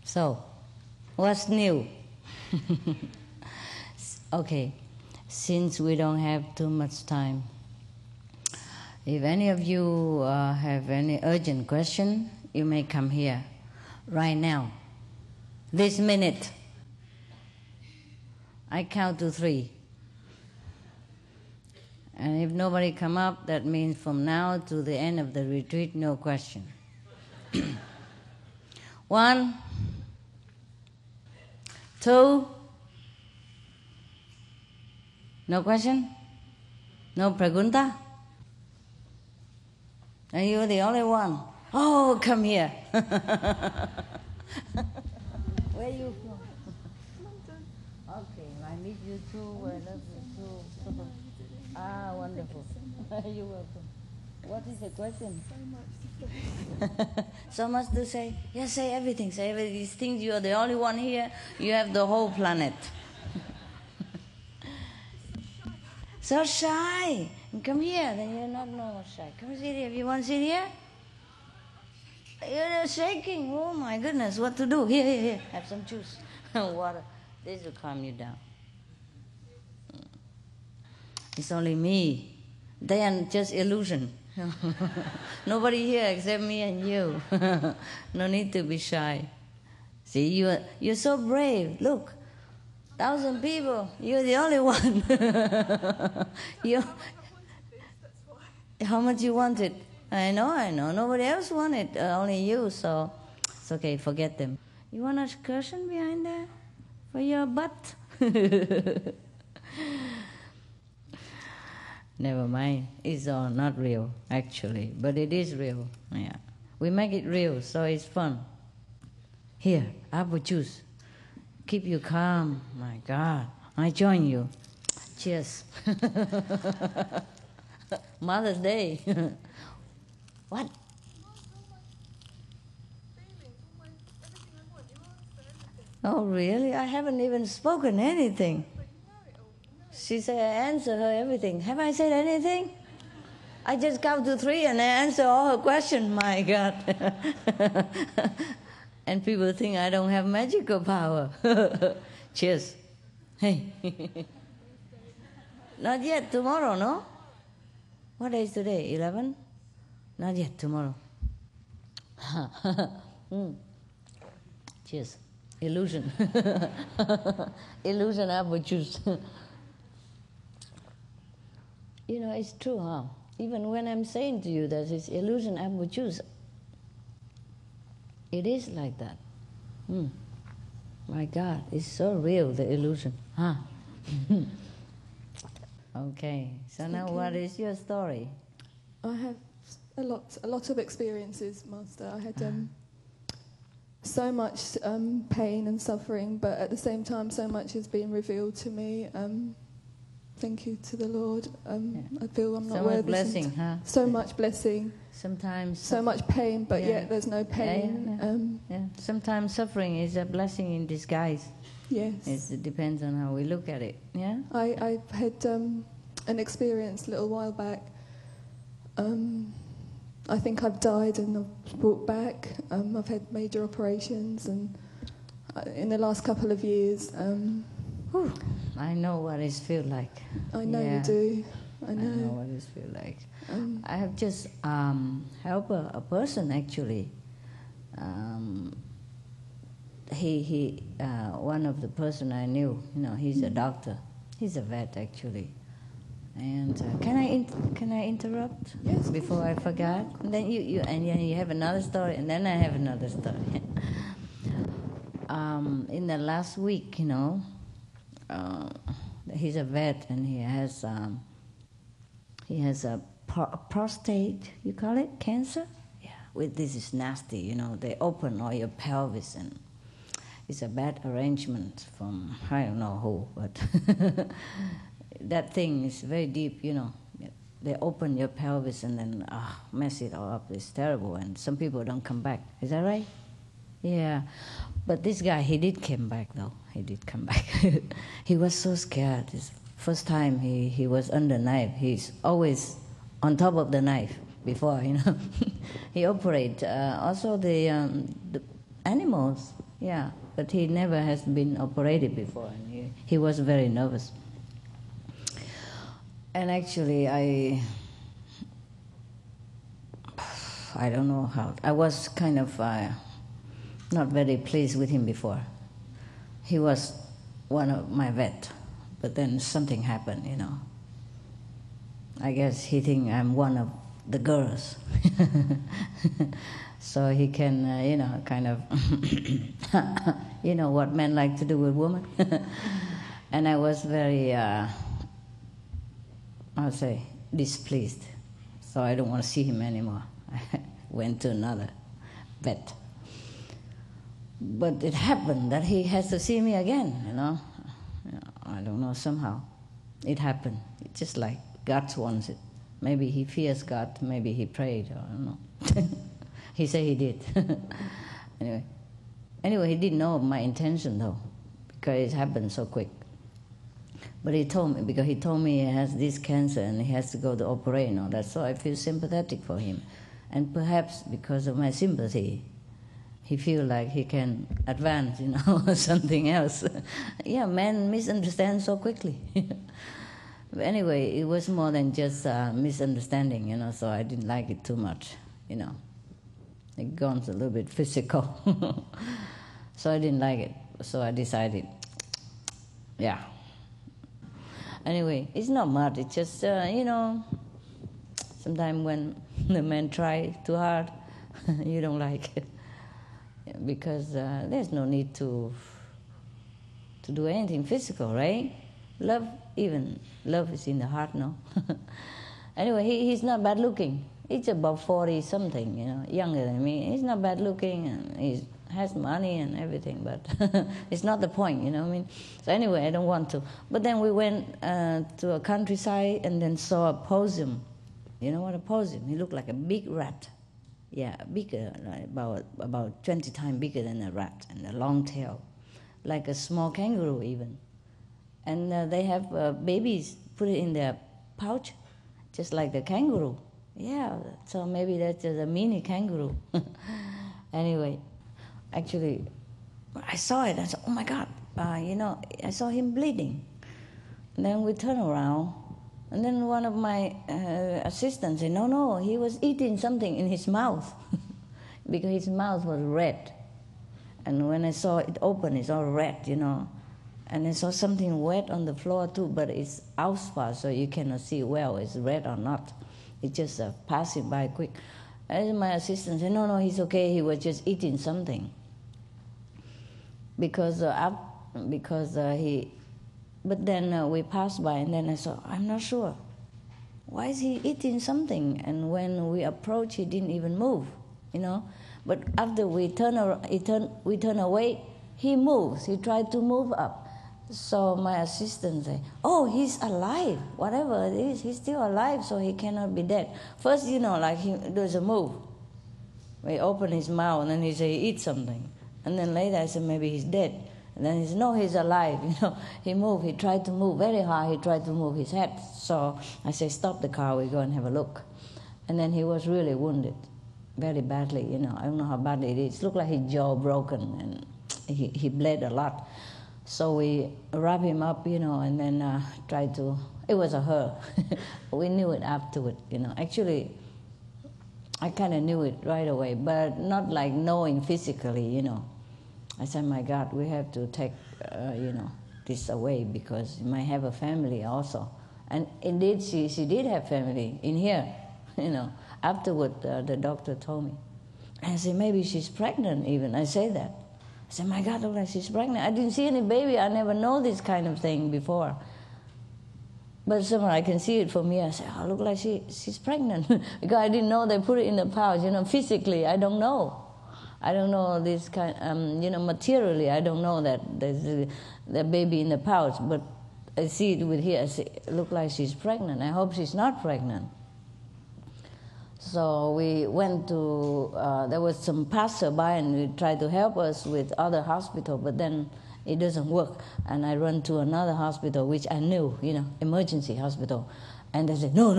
So, what's new? Okay, since we don't have too much time, if any of you have any urgent question, you may come here right now, this minute. I count to 3. And if nobody come up, that means from now to the end of the retreat, no question. 1, 2, no question? No pregunta? Are you the only one? Oh, come here. Where are you from? London. Okay, I meet you too. I love you too. Ah, wonderful. You're welcome. What is the question? So much to say. Yes, say everything. Say everything. These things, you are the only one here. You have the whole planet. So shy. Come here. Then you're not normal shy. Come sit here. If you want to sit here. You're shaking. Oh my goodness. What to do? Here. Have some juice. Water. This will calm you down. It's only me. They are just illusion. Nobody here except me and you. No need to be shy. See, you're so brave. Look, 1,000 people. You're the only one. How much you want it? I know. Nobody else want it. Only you. So it's okay. Forget them. You want a cushion behind there for your butt? Never mind. It's all not real, actually. But it is real. Yeah. We make it real, so it's fun. Here, apple juice. Keep you calm. My God. I join you. Cheers. Mother's Day. What? Oh, really? I haven't even spoken anything. She said, I answer her everything. Have I said anything? I just count to 3 and I answer all her questions. My God. And people think I don't have magical power. Cheers. Hey. Not yet. Tomorrow, no? What day is today? 11? Not yet. Tomorrow. Cheers. Illusion. Illusion apple juice. You know, it's true, huh? Even when I'm saying to you that it's illusion apple juice, it is like that. My God, it's so real, the illusion, huh? Okay, so now what is your story? I have a lot of experiences, Master. I had so much pain and suffering, but at the same time, so much is being revealed to me. Thank you to the Lord. I feel I'm not worthy. So much blessing, huh? So much blessing. Sometimes. So much pain, but yet there's no pain. Yeah. Sometimes suffering is a blessing in disguise. Yes. It depends on how we look at it. Yeah. I had an experience a little while back. I think I've died and I've brought back. I've had major operations, and in the last couple of years. I know what it feels like. I know you do. I know what it feels like. I have just helped a person actually. He one of the person I knew. He's a doctor. He's a vet actually. And can I interrupt? Yes. Before I forgot. And then you have another story, and then I have another story. In the last week, he's a vet, and he has a prostate, you call it, cancer? Yeah. This is nasty, they open all your pelvis, and it's a bad arrangement from I don't know who, but that thing is very deep, They open your pelvis and then mess it all up. It's terrible, and some people don't come back. Is that right? Yeah. But this guy, he did come back, though. He did come back. He was so scared. His first time he was under knife. He's always on top of the knife before, He operated. Also the animals, Yeah, but he never has been operated before, and he was very nervous. And actually, I don't know how. I was kind of not very pleased with him before. He was one of my vet, but then something happened, I guess he think I'm one of the girls. So he can, kind of, what men like to do with women. And I was very, displeased. So I don't want to see him anymore. I went to another vet. But it happened that he has to see me again, I don't know, somehow. It happened. It's just like God wants it. Maybe he fears God, maybe he prayed, I don't know. He said he did. Anyway, he didn't know my intention though, because it happened so quick. But he told me, because he told me he has this cancer and he has to go to operate and all that, so I feel sympathetic for him. And perhaps because of my sympathy, he feel like he can advance, something else. Yeah, men misunderstand so quickly. But anyway, it was more than just misunderstanding, so I didn't like it too much, It gone a little bit physical. So I didn't like it. So I decided, yeah. Anyway, it's not much. It's just, sometimes when the men try too hard, you don't like it. Because there's no need to do anything physical, right? Love is in the heart, no? Anyway, he's not bad looking. He's about 40-something, younger than me. He's not bad looking, and he has money and everything, but it's not the point, So anyway, I don't want to. But then we went to a countryside and then saw a possum. You know what a possum? He looked like a big rat. Yeah, bigger, like about 20 times bigger than a rat, and a long tail, like a small kangaroo even. And they have babies put it in their pouch, just like the kangaroo. Yeah, so maybe that's just a mini kangaroo. Anyway, actually, I saw it. I said, oh my God, I saw him bleeding. And then we turned around, and then one of my assistants said, no, he was eating something in his mouth because his mouth was red. And when I saw it open, it's all red, And I saw something wet on the floor too, but it's outfar, so you cannot see well it's red or not. It's just passing by quick. And my assistant said, no, he's okay. He was just eating something. Because he... But then we passed by, and then I saw, I'm not sure. Why is he eating something? And when we approached, he didn't even move, But after we turn away, he moves. He tried to move up. So my assistant said, oh, he's alive. Whatever it is, he's still alive, so he cannot be dead. First, there's a move. We open his mouth, and then he said he eats something. And then later I said, maybe he's dead. And then he said, no, he's alive. He moved. He tried to move very hard. He tried to move his head. So I said, stop the car. We go and have a look. And then he was really wounded, very badly. I don't know how badly it is. It looked like his jaw broken, and he bled a lot. So we wrap him up, and then tried to... It was a her. We knew it afterward, Actually, I kind of knew it right away, but not like knowing physically, I said, my God, we have to take, this away because you might have a family also. And indeed, she did have family in here, Afterward, the doctor told me. And I said, maybe she's pregnant even. I say that. I said, my God, look like she's pregnant. I didn't see any baby. I never know this kind of thing before. But somehow I can see it from here. I said, oh, look like she's pregnant. Because I didn't know they put it in the pouch. Physically, I don't know. I don't know this kind, materially, I don't know that there's the baby in the pouch. But I see it with here. I say, it look like she's pregnant. I hope she's not pregnant. So we went to, there was some passerby and he tried to help us with other hospital, but then it doesn't work. And I run to another hospital, which I knew, emergency hospital. And they said, no,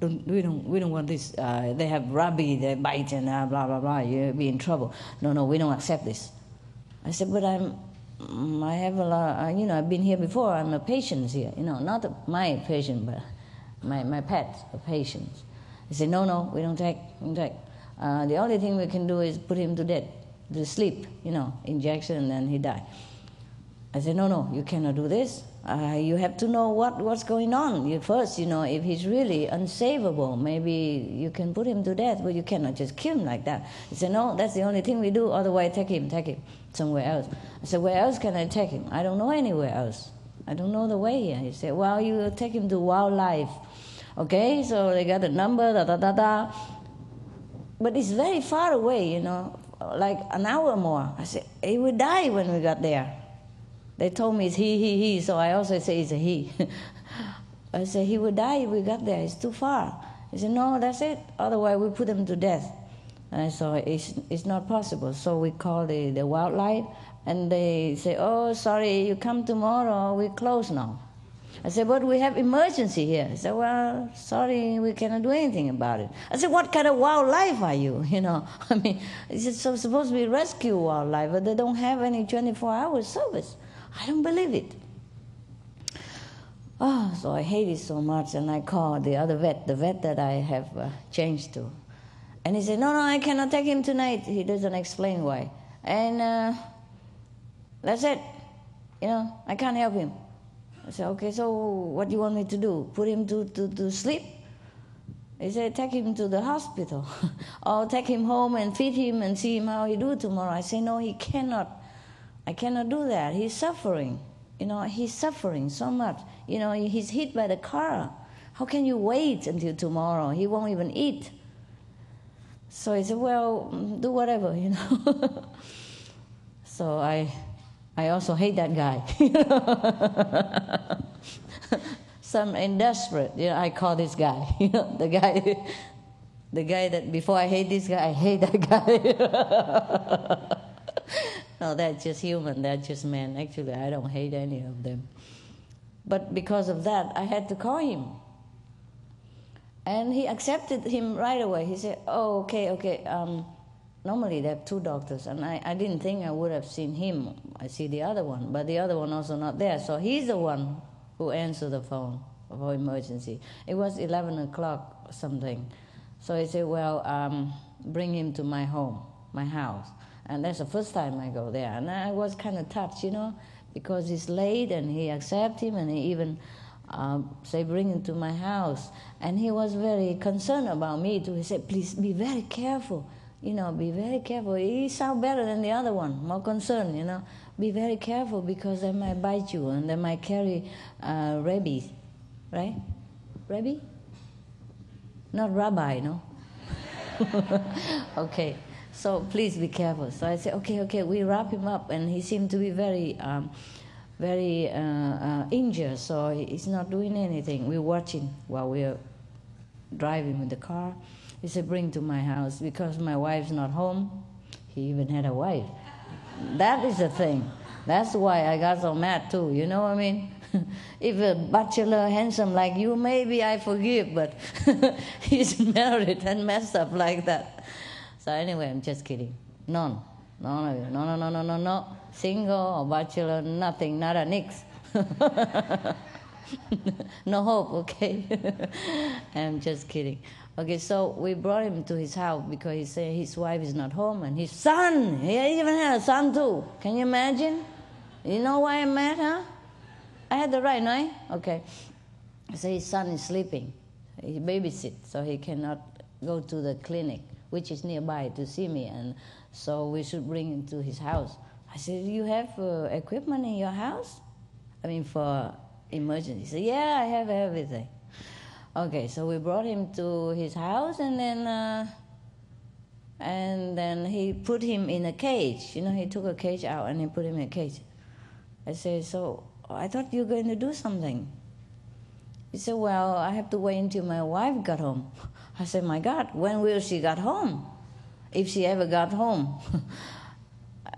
we don't want this. They have rabies, they bite and blah, blah, blah, you'll be in trouble. No, we don't accept this. I said, but I have a lot, I've been here before, I'm a patient here, not my patient, but my pet, a patient. He said, no, we don't take. The only thing we can do is put him to death, to sleep, injection, and then he die. I said, no, you cannot do this. You have to know what's going on. First, if he's really unsavable, maybe you can put him to death, but you cannot just kill him like that. He said, no, that's the only thing we do, otherwise take him somewhere else. I said, where else can I take him? I don't know anywhere else. I don't know the way here. He said, well, you take him to wildlife. Okay, so they got a number, But it's very far away, like an hour more. I said, he would die when we got there. They told me it's he, so I also say it's a he. I said, he would die if we got there. It's too far. He said, no, that's it. Otherwise, we put him to death. And so it's not possible. So we call the wildlife, and they say, oh, sorry, you come tomorrow, we close now. I said, but we have emergency here. He said, well, sorry, we cannot do anything about it. I said, what kind of wildlife are you? It's supposed to be rescue wildlife, but they don't have any 24-hour service. I don't believe it. Oh, so I hate it so much, and I called the other vet, the vet that I have changed to. And he said, no, I cannot take him tonight. He doesn't explain why. And that's it. I can't help him. I said, okay, so what do you want me to do? Put him to sleep? He said, take him to the hospital. Or take him home and feed him and see him how he do tomorrow. I say, no, he cannot. I cannot do that. He's suffering. He's suffering so much. He's hit by the car. How can you wait until tomorrow? He won't even eat. So he said, well, do whatever, So I also hate that guy. So I'm desperate. I call this guy. The guy that before I hate this guy, I hate that guy. No, that's just human. That's just man. Actually, I don't hate any of them. But because of that, I had to call him. And he accepted him right away. He said, oh, okay. Normally they have two doctors, and I didn't think I would have seen him. I see the other one, but the other one also not there. So he's the one who answered the phone for emergency. It was 11 o'clock or something. So he said, well, bring him to my home, my house. And that's the first time I go there. And I was kind of touched, because he's late, and he accepted him, and he even say, bring him to my house. And he was very concerned about me too. He said, please be very careful. Be very careful. He sounds better than the other one, more concerned, Be very careful because they might bite you and they might carry rabies, right? Rabies? Not rabbi, no? Okay, so please be careful. So I said, okay, we wrap him up, and he seemed to be very injured, so he's not doing anything. We're watching while we're driving with the car. He said, bring to my house, because my wife's not home. He even had a wife. That is the thing. That's why I got so mad too, you know what I mean? If a bachelor handsome like you, maybe I forgive, but he's married and messed up like that. So anyway, I'm just kidding. None of you. No. Single or bachelor, nothing, not a nix. No hope, okay? I'm just kidding. Okay, so we brought him to his house because he said his wife is not home, and his son, he even had a son too. Can you imagine? You know why I'm mad, huh? I had the right, no? Okay. So his son is sleeping. He babysits, so he cannot go to the clinic, which is nearby, to see me, and so we should bring him to his house. I said, you have equipment in your house? For emergency. He said, yeah, I have everything. Okay, so we brought him to his house, and then he put him in a cage. He took a cage out and he put him in a cage. I said, so I thought you were going to do something. He said, well, I have to wait until my wife got home. I said, my God, when will she get home? If she ever got home.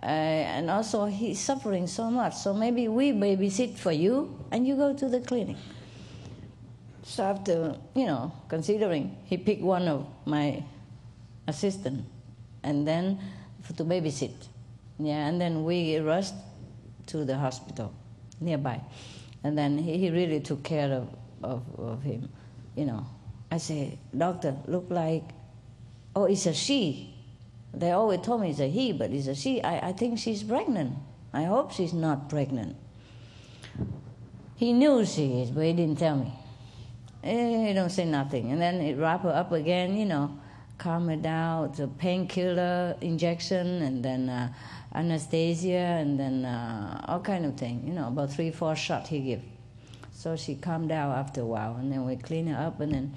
And also he's suffering so much, so maybe we babysit for you and you go to the clinic. So after, considering, he picked one of my assistants and then to babysit Yeah, and then we rushed to the hospital nearby. And then he really took care of him, you know. I say, doctor, look like, oh, it's a she. They always told me it's a he, but it's a she. I think she's pregnant. I hope she's not pregnant. He knew she is, but he didn't tell me. He don't say nothing. And then he wrap her up again, you know, calm her down, the painkiller injection, and then anesthesia, and then all kind of thing, you know, about 3-4 shots he give. So she calmed down after a while, and then we clean her up, and then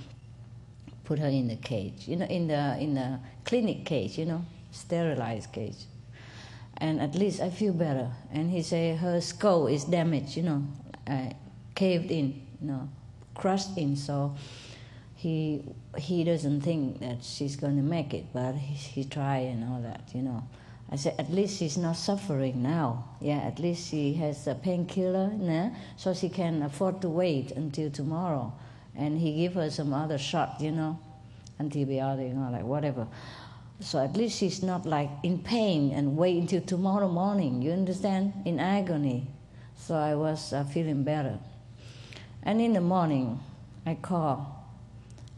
put her in the cage, you know, in the clinic cage, you know, sterilized cage. And at least I feel better. And he say her skull is damaged, you know, caved in, you know, crushed in. So he doesn't think that she's going to make it, but he try and all that, you know. I said, at least she's not suffering now. Yeah, at least she has a painkiller, so she can afford to wait until tomorrow. And he give her some other shot, you know, antibiotic, you know, like whatever. So at least she's not like in pain and wait until tomorrow morning, you understand, in agony. So I was feeling better. And in the morning, I call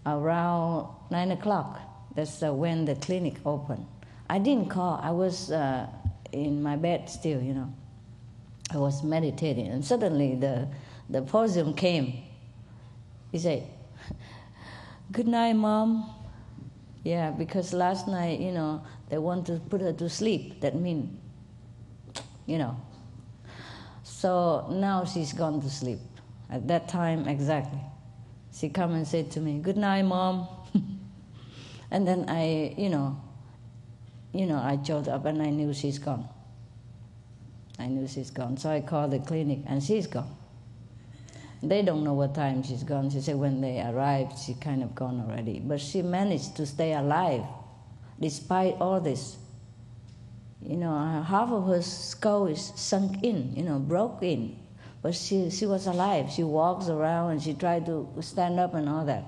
around 9 o'clock. That's when the clinic opened. I didn't call. I was in my bed still, you know. I was meditating, and suddenly the possum came. He said, "Good night, Mom." Yeah, because last night, you know, they want to put her to sleep. That means, you know. So now she's gone to sleep. At that time, exactly. She come and said to me, "Good night, Mom." And then I jolted up and I knew she's gone. So I called the clinic and she's gone. They don't know what time she's gone. She said when they arrived, she kind of gone already. But she managed to stay alive despite all this. You know, half of her skull is sunk in, you know, broke in. But she was alive. She walks around and she tried to stand up and all that.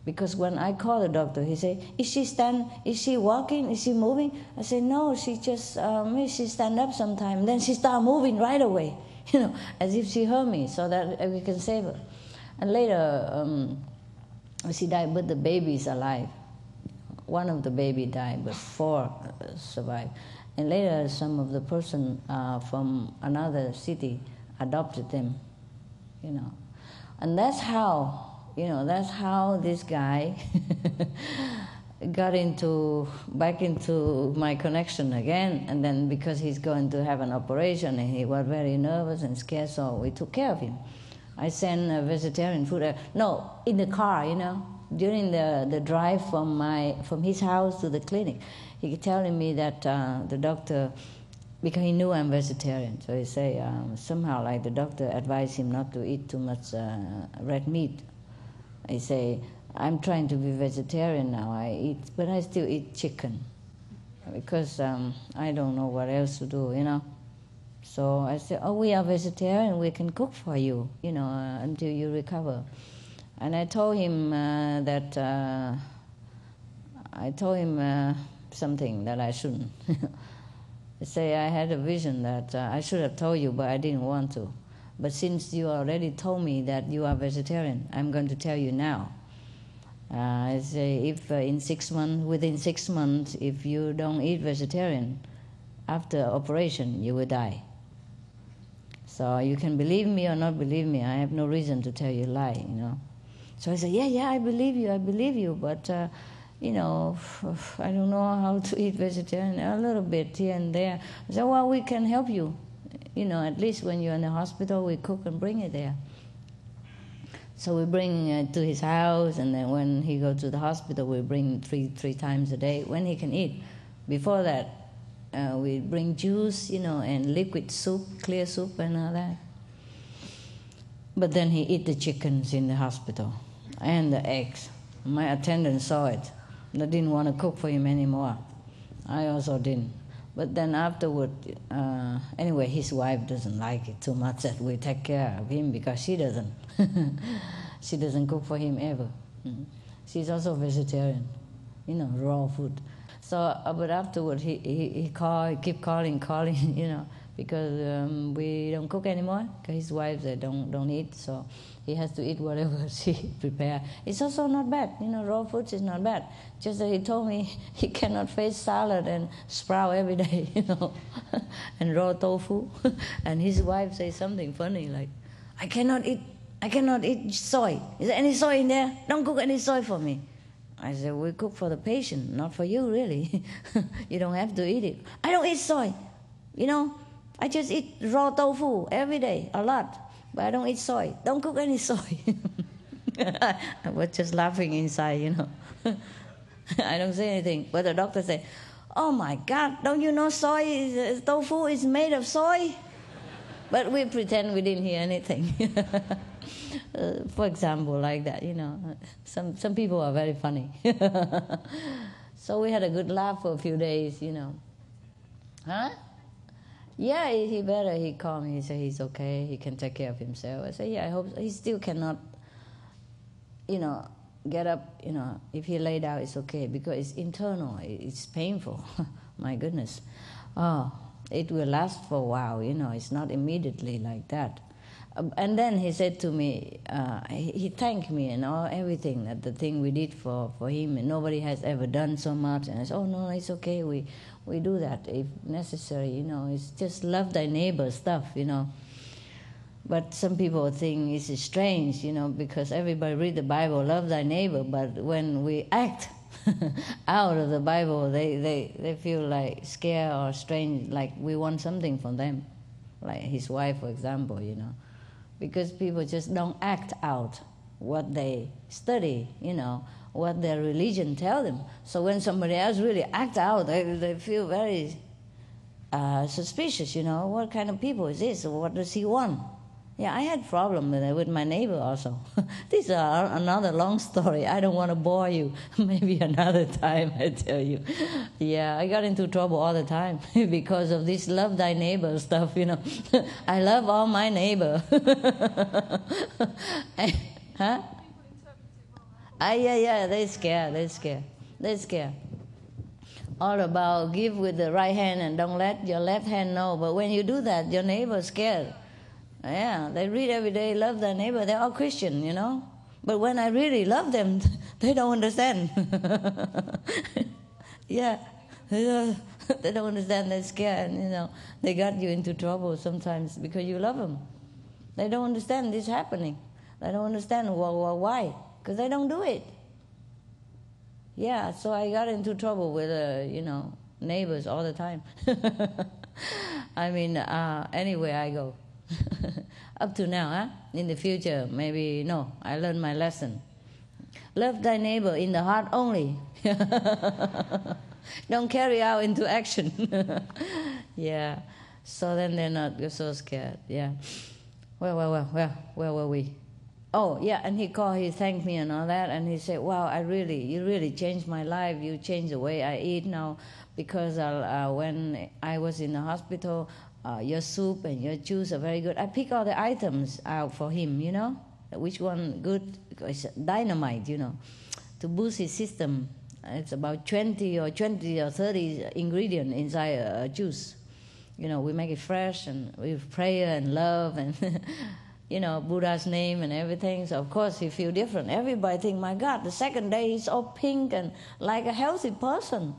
Because when I called the doctor, he said, Is she walking? Is she moving? I said, no, she just, she stand up sometime. Then she start moving right away, you know, as if she heard me so that we can save her. And later, she died, but the baby is alive. One of the baby died, but 4 survived. And later, some of the person from another city adopted them, you know. And that's how this guy got back into my connection again. And then because he's going to have an operation and he was very nervous and scared, so we took care of him. I sent vegetarian food. No, in the car, you know, during the drive from his house to the clinic, he telling me that the doctor, because he knew I'm vegetarian, so he say somehow like the doctor advised him not to eat too much red meat. I say, I'm trying to be vegetarian now, but I still eat chicken because I don't know what else to do, you know. So I said, oh, we are vegetarian, we can cook for you, you know, until you recover. And I told him something that I shouldn't. I say, I had a vision that I should have told you, but I didn't want to. But since you already told me that you are vegetarian, I'm going to tell you now. I say, if within 6 months, if you don't eat vegetarian, after operation, you will die. So you can believe me or not believe me. I have no reason to tell you a lie, you know. So I said, yeah, I believe you, but, you know, I don't know how to eat vegetarian, a little bit here and there. I said, well, we can help you. You know, at least when you're in the hospital, we cook and bring it there. So we bring to his house, and then when he goes to the hospital, we bring three times a day when he can eat. Before that, we bring juice, you know, and liquid soup, clear soup and all that. But then he eat the chickens in the hospital and the eggs. My attendant saw it. They didn't want to cook for him anymore. I also didn't. But then afterward, anyway, his wife doesn't like it too much that we take care of him because she doesn't. She doesn't cook for him ever. She's also vegetarian, you know, raw food. So, but afterward he keep calling, you know, because we don't cook anymore. Because his wife they don't eat, so he has to eat whatever she prepare. It's also not bad, you know. Raw foods is not bad. Just that he told me he cannot face salad and sprout every day, you know, and raw tofu. And his wife says something funny like, I cannot eat soy. Is there any soy in there? Don't cook any soy for me. I said, we cook for the patient, not for you, really. You don't have to eat it. I don't eat soy. You know, I just eat raw tofu every day, a lot. But I don't eat soy. Don't cook any soy. I was just laughing inside, you know. I don't say anything. But the doctor said, oh my God, don't you know tofu is made of soy? But we pretend we didn't hear anything. For example, like that, you know. Some people are very funny. So we had a good laugh for a few days, you know. Huh? Yeah, he better. He called me. He said he's okay. He can take care of himself. I said, yeah, I hope so. He still cannot, you know, get up, you know. If he lay down, it's okay because it's internal. It's painful. My goodness. Oh, it will last for a while, you know. It's not immediately like that. And then he said to me, he thanked me and everything, that the thing we did for him, and nobody has ever done so much. And I said, oh, no, it's okay. We do that if necessary, you know. It's just love thy neighbor stuff, you know. But some people think it's strange, you know, because everybody read the Bible, love thy neighbor. But when we act out of the Bible, they feel like scared or strange, like we want something from them. Like his wife, for example, you know. Because people just don't act out what they study, you know, what their religion tell them. So when somebody else really act out, they feel very suspicious, you know. What kind of people is this? What does he want? Yeah, I had problem with my neighbor also. This is another long story. I don't want to bore you. Maybe another time I tell you. Yeah, I got into trouble all the time because of this love thy neighbor stuff, you know. I love all my neighbor. Huh? Yeah, they're scared. All about give with the right hand and don't let your left hand know. But when you do that, your neighbor's scared. Yeah, they read every day, love their neighbor. They're all Christian, you know. But when I really love them, they don't understand. Yeah, they don't understand. They're scared, you know. They got you into trouble sometimes because you love them. They don't understand this happening. They don't understand why, because they don't do it. Yeah, so I got into trouble with, you know, neighbors all the time. I mean, anywhere I go. Up to now, huh? In the future, maybe, no, I learned my lesson. Love thy neighbor in the heart only. Don't carry out into action. Yeah, so then they're not so scared, yeah. Where were we? Oh, yeah, and he thanked me and all that, and he said, wow, you really changed my life. You changed the way I eat now, because when I was in the hospital, your soup and your juice are very good. I pick all the items out for him, you know, which one good, because it's dynamite, you know, to boost his system. It's about 20 or 30 ingredients inside a juice. You know, we make it fresh and with prayer and love and, you know, Buddha's name and everything. So, of course, he feel different. Everybody think, my God, the second day he's all pink and like a healthy person.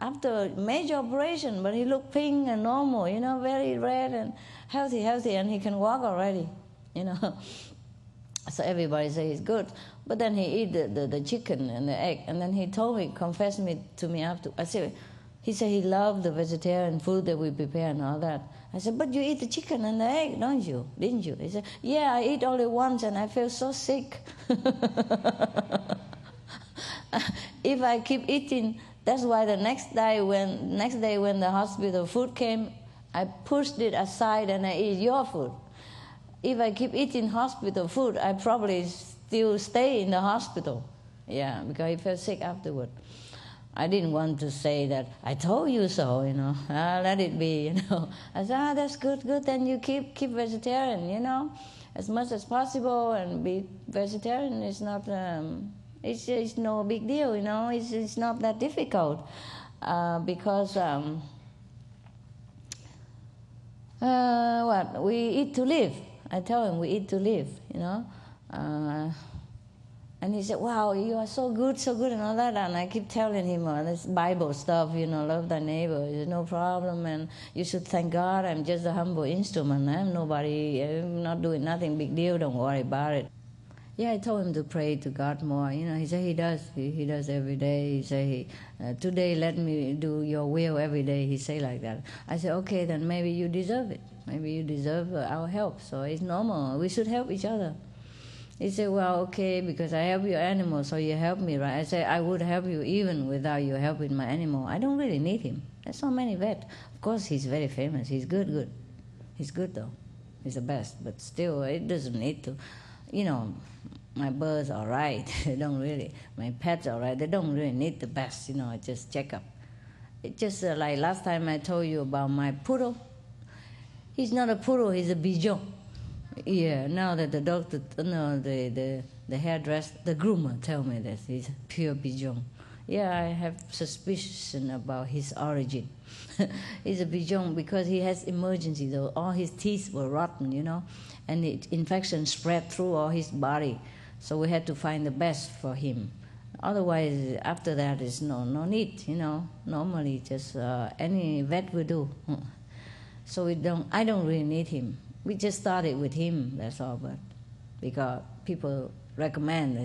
After a major operation, but he looked pink and normal, you know, very red and healthy, and he can walk already, you know. So everybody say he's good. But then he eat the chicken and the egg, and then he told me, confessed to me after. He said he loved the vegetarian food that we prepare and all that. I said, but you eat the chicken and the egg, don't you? Didn't you? He said, yeah, I eat only once and I feel so sick. If I keep eating, that's why the next day when the hospital food came, I pushed it aside and I eat your food. If I keep eating hospital food, I probably still stay in the hospital. Yeah, because I felt sick afterward. I didn't want to say that, I told you so, you know. Let it be, you know. I said, that's good, then you keep vegetarian, you know, as much as possible, and be vegetarian is not, It's no big deal, you know. It's not that difficult because we eat to live. I tell him we eat to live, you know. And he said, wow, you are so good, and all that. And I keep telling him this Bible stuff, you know, love thy neighbor, there's no problem, and you should thank God, I'm just a humble instrument. I'm not doing nothing big deal, don't worry about it. Yeah, I told him to pray to God more. You know, he said he does. He does every day. He said, today let me do your will every day. He say like that. I said, okay, then maybe you deserve it. Maybe you deserve our help. So it's normal. We should help each other. He said, well, okay, because I help your animal, so you help me, right? I said, I would help you even without you helping my animal. I don't really need him. There's so many vets. Of course, he's very famous. He's good. He's good, though. He's the best. But still, it doesn't need to. You know, my birds are right. They don't really. My pets are right. They don't really need the best, you know, just check up. It's just like last time I told you about my poodle. He's not a poodle, he's a bichon. Yeah, now that the doctor, no, the hairdresser, the groomer tell me that he's a pure bichon. Yeah, I have suspicion about his origin. He's a bichon because he has emergency though. All his teeth were rotten, you know, and the infection spread through all his body. So we had to find the best for him. Otherwise, after that, is no need, you know. Normally, just any vet will do. So I don't really need him. We just started with him, that's all. But because people recommend,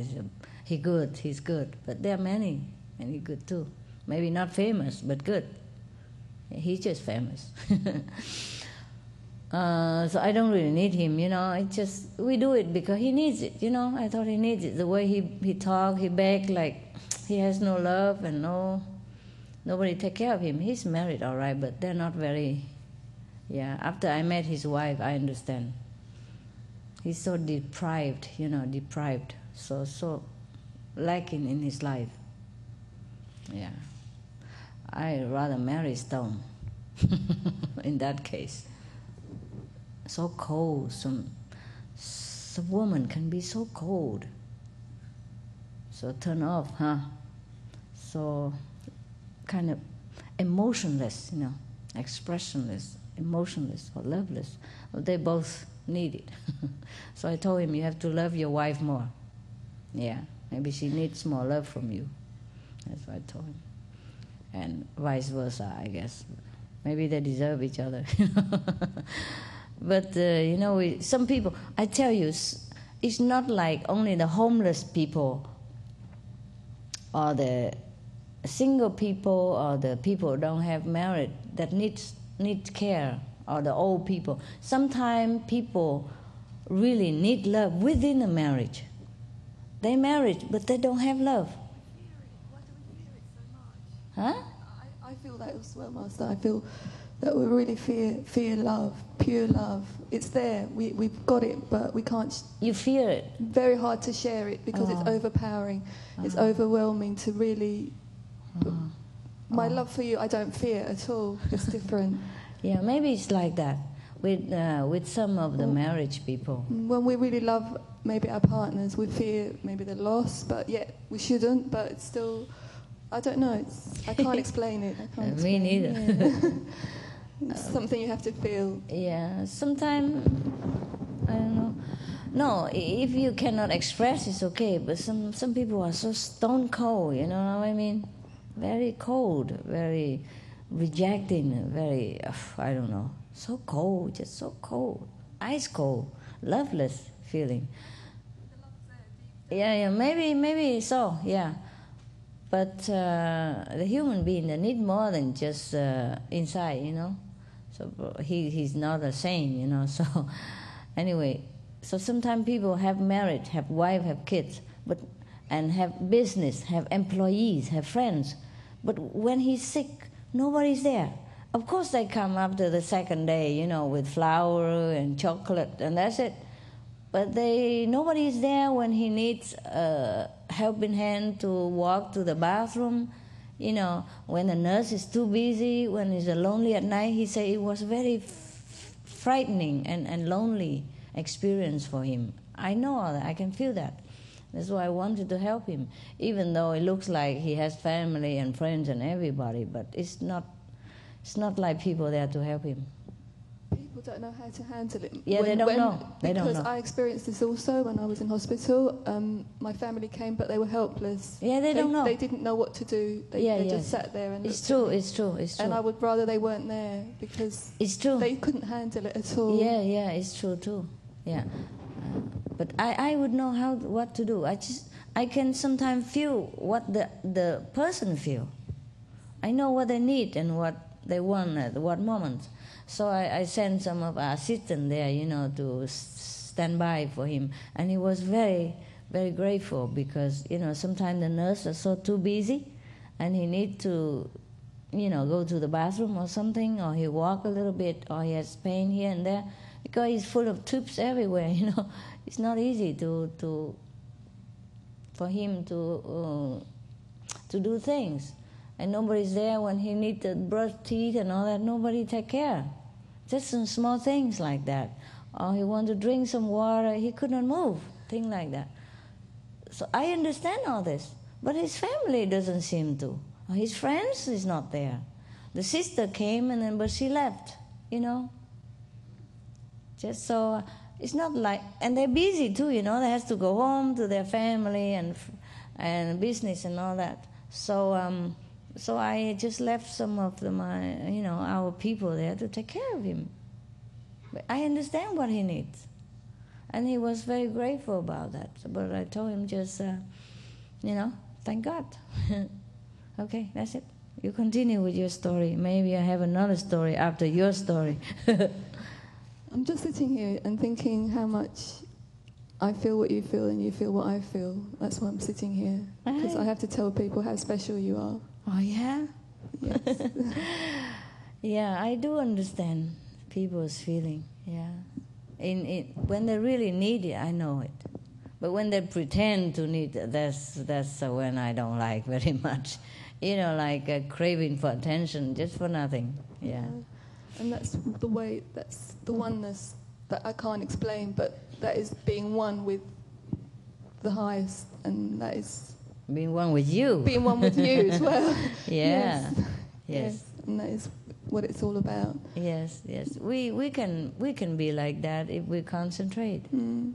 he's good. But there are many good too. Maybe not famous, but good. He's just famous. So I don't really need him, you know. We do it because he needs it, you know. I thought he needs it. The way he talk, he beg like he has no love and nobody take care of him. He's married, all right, but they're not very. Yeah, after I met his wife, I understand. He's so deprived, you know, so lacking in his life. Yeah, I'd rather marry stone in that case. So cold, some woman can be so cold. So turn off, huh? So kind of emotionless, you know, expressionless. Emotionless or loveless. Well, they both need it. So I told him, you have to love your wife more. Yeah, maybe she needs more love from you. That's what I told him. And vice versa, I guess. Maybe they deserve each other. But, you know, some people, I tell you, it's not like only the homeless people or the single people or the people who don't have marriage that need care, or the old people. Sometimes people really need love within a marriage. They married, but they don't have love. Why do we fear it so much? Huh? I feel that as well, Master. I feel that we really fear love, pure love. It's there. We've got it, but we can't. You fear it. Very hard to share it because it's overpowering. It's overwhelming to really. My love for you, I don't fear at all. It's different. Yeah, maybe it's like that with some of the marriage people. When we really love maybe our partners, we fear maybe the loss, but yet we shouldn't. But it's still, I don't know. I can't explain it. Me neither. Yeah. It's something you have to feel. Yeah, sometimes I don't know. No, if you cannot express, it's okay. But some people are so stone cold. You know what I mean? Very cold, very rejecting, very, I don't know, so cold, just so cold, ice cold, loveless feeling. Yeah, maybe so, yeah. But the human being, they need more than just inside, you know. So he's not a saint, you know. So anyway, so sometimes people have married, have wife, have kids, and have business, have employees, have friends. But when he's sick, nobody's there. Of course they come after the second day, you know, with flour and chocolate, and that's it. But nobody's there when he needs a helping hand to walk to the bathroom. You know, when the nurse is too busy, when he's lonely at night, he said it was very frightening and lonely experience for him. I know all that, I can feel that. That's why I wanted to help him, even though it looks like he has family and friends and everybody, but it's not like people there to help him. People don't know how to handle it. Yeah, they don't know. Because I experienced this also when I was in hospital. My family came, but they were helpless. Yeah, they don't know. They didn't know what to do. They just sat there and It's true. And I would rather they weren't there because it's true. They couldn't handle it at all. Yeah, it's true too. Yeah, but I would know what to do. I can sometimes feel what the person feel. I know what they need and what they want at what moment. So I sent some of our assistants there, to stand by for him. And he was very, very grateful because, sometimes the nurse is so too busy and he need to, go to the bathroom or something, or he walk a little bit, or he has pain here and there because he's full of tubes everywhere, It's not easy for him to do things. And nobody's there when he needs to brush teeth and all that. Nobody take care. Just some small things like that. Or he wants to drink some water, he couldn't move. Things like that. So I understand all this. But his family doesn't seem to. Or his friends is not there. The sister came but she left, Just so, it's not like, and they're busy too, They have to go home to their family and business and all that. So I just left some of our people there to take care of him. But I understand what he needs. And he was very grateful about that. But I told him just, thank God. Okay, that's it. You continue with your story. Maybe I have another story after your story. I'm just sitting here and thinking how much I feel what you feel and you feel what I feel. That's why I'm sitting here. Because I have to tell people how special you are. Oh, yeah? Yes. Yeah, I do understand people's feeling, yeah. When they really need it, I know it. But when they pretend to need it, that's when I don't like very much. Like a craving for attention, just for nothing, yeah. And that's the oneness that I can't explain, but that is being one with the highest, and that is... Being one with you. Being one with you as well. Yeah. Yes. And that is what it's all about. Yes. We can be like that if we concentrate.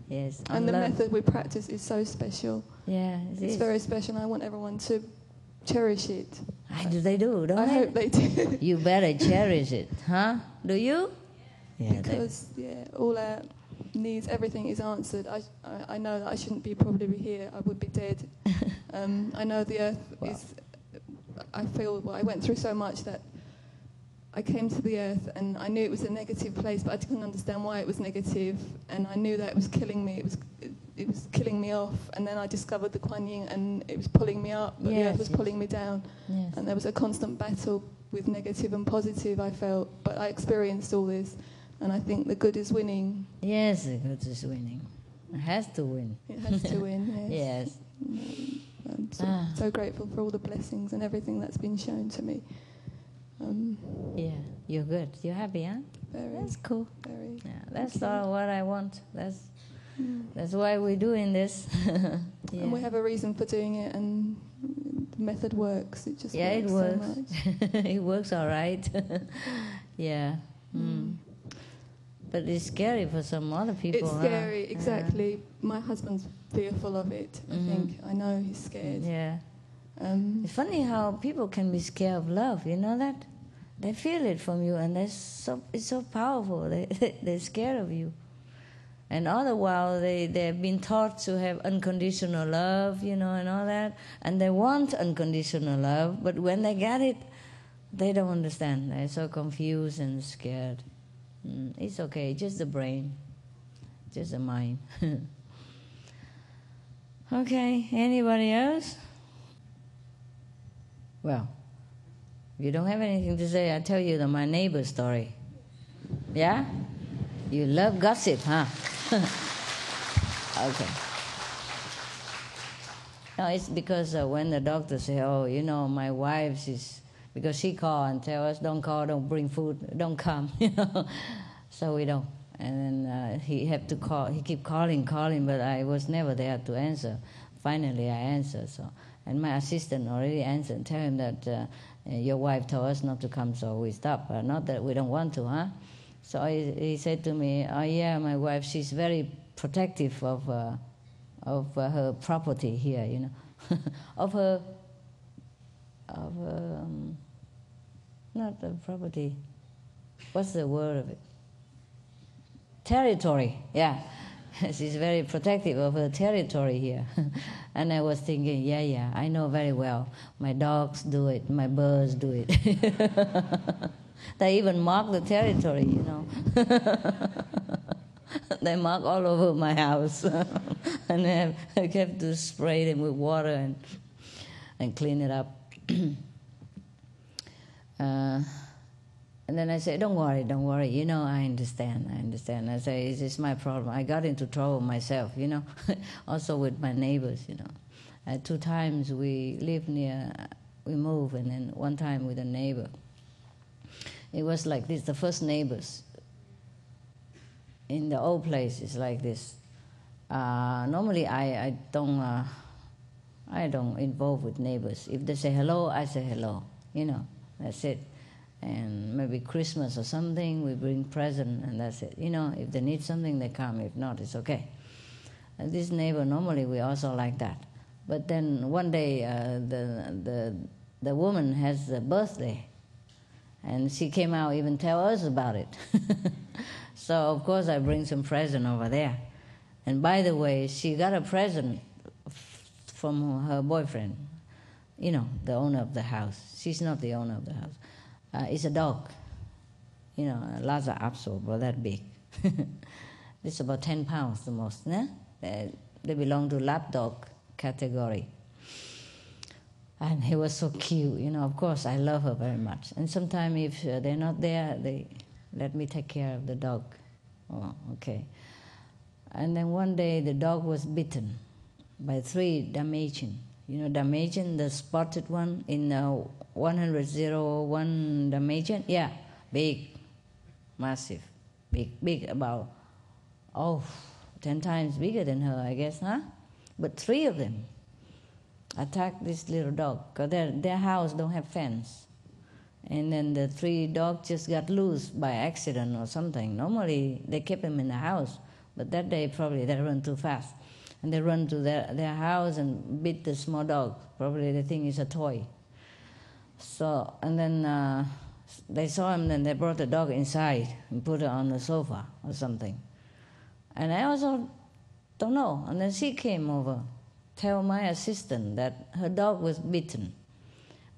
Yes. And the method we practice is so special. Yeah. It's very special, and I want everyone to cherish it. They do, don't they? I hope they do. You better cherish it, huh? Do you? Yeah. Because all our needs, everything is answered. I know that I shouldn't probably be here. I would be dead. I know the earth is... I feel I went through so much that I came to the earth and I knew it was a negative place, but I didn't understand why it was negative, and I knew that it was killing me. It was killing me off, and then I discovered the Kuan Yin, and it was pulling me up, but the earth was pulling me down. Yes. And there was a constant battle with negative and positive, I felt, but I experienced all this. And I think the good is winning. Yes, the good is winning. It has to win. It has to win, yes. I'm so grateful for all the blessings and everything that's been shown to me. Yeah, you're good. You're happy, huh? Very. That's cool. Very. Yeah, that's all what I want. That's why we're doing this. Yeah. And we have a reason for doing it, and the method works. It just works. So much. It works all right. Yeah. But it's scary for some other people. It's scary, exactly. My husband's fearful of it, I think. I know he's scared. Yeah. It's funny how people can be scared of love, you know that? They feel it from you, and it's so powerful. They're scared of you. And all the while, they've been taught to have unconditional love, and all that. And they want unconditional love, but when they get it, they don't understand. They're so confused and scared. It's okay, just the brain, just the mind. Okay, anybody else? Well, if you don't have anything to say, I'll tell you my neighbor's story. Yeah? You love gossip, huh? Okay. No, it's because when the doctor say, my wife is... Because she call and tell us, don't call, don't bring food, don't come, So we don't. And then he had to call. He kept calling, but I was never there to answer. Finally, I answered. And my assistant already answered and tell him that your wife told us not to come, so we stopped. Not that we don't want to, huh? So he said to me, "Oh yeah, my wife. She's very protective of her property here, you know, of her not the property. What's the word of it? Territory. Yeah." She's very protective of her territory here. And I was thinking, yeah, I know very well. My dogs do it, my birds do it. They even mark the territory, you know. They mark all over my house. And I have to spray them with water and clean it up. And then I say, don't worry, you know, I understand. I say, this is my problem. I got into trouble myself, you know, also with my neighbors, you know. 2 times we lived near, we moved, and then one time with a neighbor. It was like this, the first neighbors in the old place is like this. Normally I don't involve with neighbors. If they say hello, I say hello, you know, that's it. And maybe Christmas or something, we bring present, and that's it. You know, if they need something, they come. If not, it's okay. And this neighbor, normally we also like that. But then one day, the woman has a birthday, and she came out even tell us about it. So of course I bring some present over there. And by the way, she got a present from her boyfriend. You know, the owner of the house. She's not the owner of the house. It's a dog, you know, a Lhasa Apso, about that big. It's about 10 pounds the most, né? They belong to lap dog category. And he was so cute, you know, of course I love her very much. And sometimes if they're not there, they let me take care of the dog. Oh, okay. And then one day the dog was bitten by 3 Dalmatians. You know, Dalmatian, the spotted one in 101 Dalmatian? Yeah, big, massive, big, about, 10 times bigger than her, I guess, huh? But 3 of them attacked this little dog, because their house don't have fence. And then the 3 dogs just got loose by accident or something. Normally, they keep them in the house, but that day probably they run too fast. And they run to their house and beat the small dog. Probably they think it's a toy. So, and then they saw him, then they brought the dog inside and put it on the sofa or something. And I also don't know. And then she came over, tell my assistant that her dog was bitten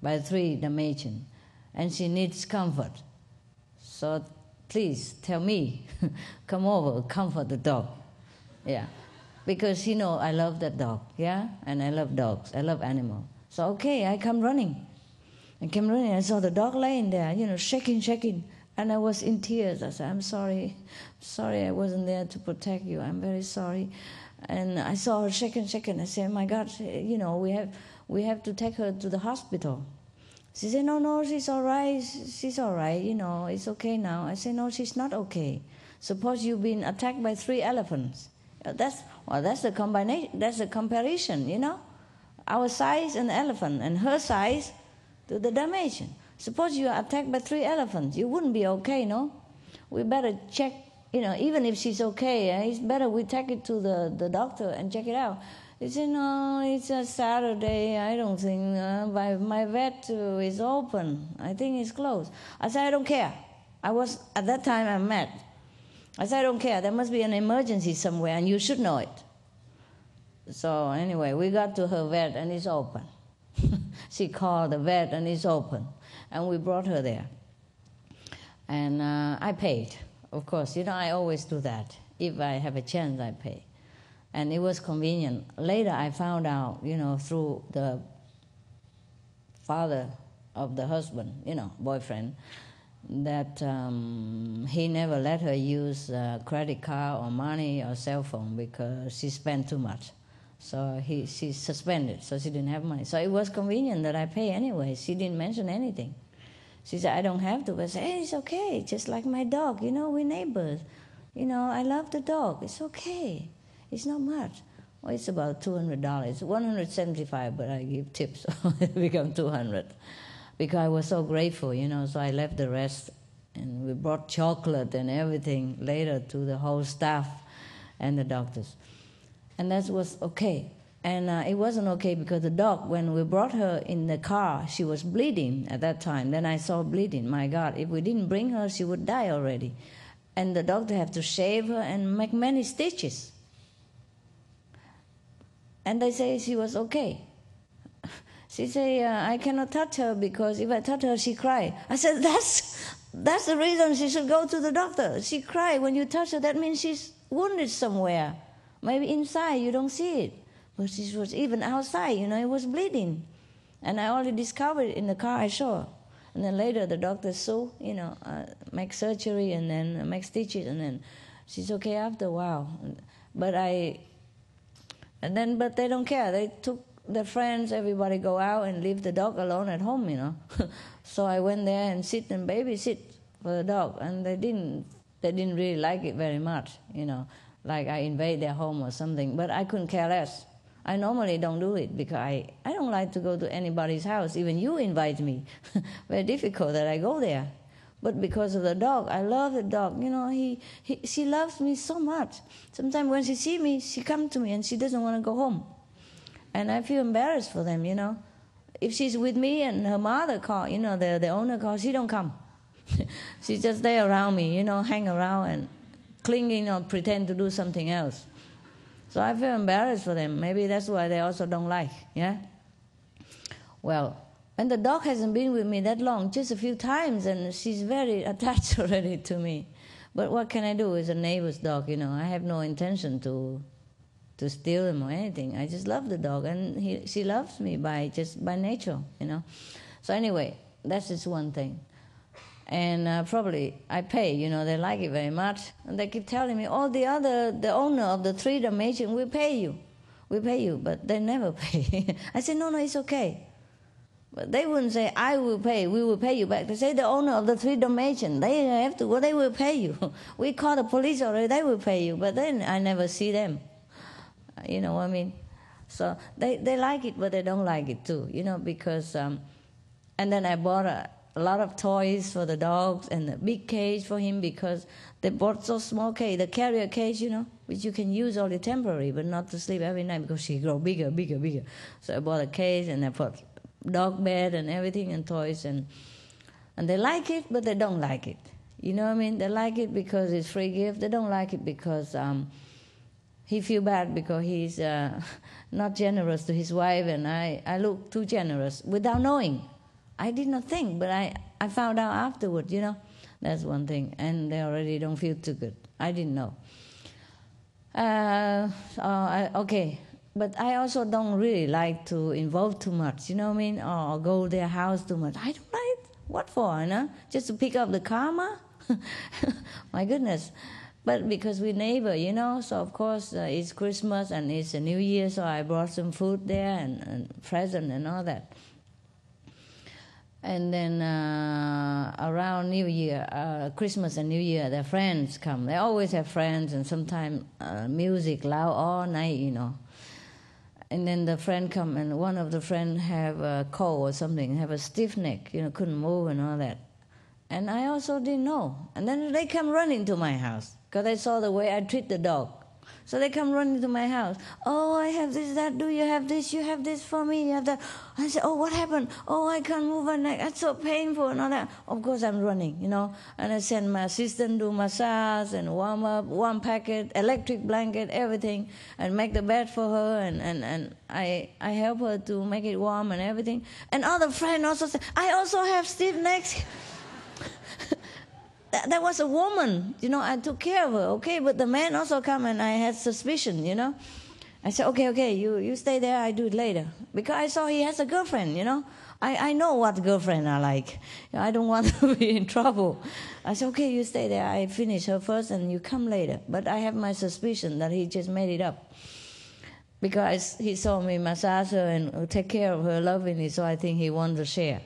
by 3 Dalmatians and she needs comfort. So please tell me, come over, comfort the dog. Yeah. Because, you know, I love that dog, yeah? And I love dogs, I love animals. So, okay, I come running. I came running, I saw the dog laying there, you know, shaking. And I was in tears. I said, I'm sorry I wasn't there to protect you. I'm very sorry. And I saw her shaking. I said, oh my God, you know, we have to take her to the hospital. She said, no, she's all right, you know, it's okay now. I said, no, she's not okay. Suppose you've been attacked by 3 elephants. That's the combination. That's the comparison, you know. Our size and elephant, and her size to the Dalmatian. Suppose you are attacked by 3 elephants, you wouldn't be okay, no? We better check, you know. Even if she's okay, it's better we take it to the doctor and check it out. He said, no, it's a Saturday. I don't think my vet is open. I think it's closed. I said, I don't care. At that time I'm mad. I said, I don't care. There must be an emergency somewhere, and you should know it. So anyway, we got to her vet, and it's open. She called the vet, and it's open. And we brought her there. And I paid. Of course, you know, I always do that. If I have a chance, I pay. And it was convenient. Later, I found out, you know, through the father of the husband, you know, boyfriend, that he never let her use credit card or money or cell phone because she spent too much. So she suspended, so she didn't have money. So it was convenient that I pay anyway. She didn't mention anything. She said, I don't have to. But I said, hey, it's okay, just like my dog, you know, we're neighbors. I love the dog. It's okay. It's not much. Well, it's about $200. $175, but I give tips, so it become $200. Because I was so grateful, so I left the rest. And we brought chocolate and everything later to the whole staff and the doctors. And that was okay. And it wasn't okay because the dog, when we brought her in the car, she was bleeding at that time. Then I saw bleeding. My God, if we didn't bring her, she would die already. And the doctor had to shave her and make many stitches. And they say she was okay. She say, I cannot touch her because if I touch her, she cry. I said, that's the reason she should go to the doctor. She cry when you touch her. That means she's wounded somewhere. Maybe inside, you don't see it. But she was even outside, it was bleeding. And I only discovered it in the car I saw. And then later the doctor saw, make surgery and then make stitches. And then she's okay after a while. But they don't care. They took their friends, everybody go out and leave the dog alone at home, So I went there and sit and babysit for the dog. And they didn't really like it very much, like I invade their home or something. But I couldn't care less. I normally don't do it because I don't like to go to anybody's house. Even you invite me. Very difficult that I go there. But because of the dog, I love the dog. She loves me so much. Sometimes when she sees me, she comes to me and she doesn't want to go home. And I feel embarrassed for them, If she's with me and her mother call, the owner call, she don't come. She's just there around me, hang around and clinging or pretend to do something else. So I feel embarrassed for them. Maybe that's why they also don't like, yeah? Well, and the dog hasn't been with me that long, just a few times, and she's very attached already to me. But what can I do? It's a neighbor's dog, I have no intention to steal him or anything. I just love the dog, and she loves me by nature, So anyway, that's just one thing. And probably I pay, they like it very much. And they keep telling me, the owner of the 3 Dalmatians will pay you. But they never pay. I said, no, it's okay. But they wouldn't say, I will pay, we will pay you back. They say the owner of the 3 Dalmatians, they have to, they will pay you. We call the police already, they will pay you. But then I never see them. You know what I mean? So they like it, but they don't like it too, because... and then I bought a lot of toys for the dogs and a big cage for him because they bought so small cage, the carrier cage, which you can use only temporary, but not to sleep every night because she grow bigger. So I bought a cage and I put dog bed and everything and toys and they like it, but they don't like it. You know what I mean? They like it because it's free gift. They don't like it because he feel bad because he's not generous to his wife and I look too generous without knowing. I did not think, but I found out afterward, That's one thing. And they already don't feel too good. I didn't know. Okay. But I also don't really like to involve too much, you know what I mean? Or go to their house too much. I don't like it. What for, Just to pick up the karma? My goodness. But because we're neighbor, so of course it's Christmas and it's a New Year, so I brought some food there and present and all that. And then around New Year, Christmas and New Year, their friends come. They always have friends, and sometimes music loud all night, And then the friend come, and one of the friends have a cold or something, have a stiff neck, couldn't move and all that. And I also didn't know. And then they come running to my house because they saw the way I treat the dog. So they come running to my house. Oh, I have this, that. Do you have this? You have this for me. You have that. I said, oh, what happened? Oh, I can't move my neck. That's so painful and all that. Of course, I'm running, And I send my assistant do massage and warm up, warm packet, electric blanket, everything, and make the bed for her. And I help her to make it warm and everything. And other friend also said, I also have stiff necks. That was a woman, I took care of her, okay? But the man also come and I had suspicion, I said, okay, you stay there, I do it later. Because I saw he has a girlfriend, I know what girlfriend are like. I don't want to be in trouble. I said, okay, you stay there, I finish her first and you come later. But I have my suspicion that he just made it up. Because he saw me massage her and take care of her lovingly, so I think he wants to share.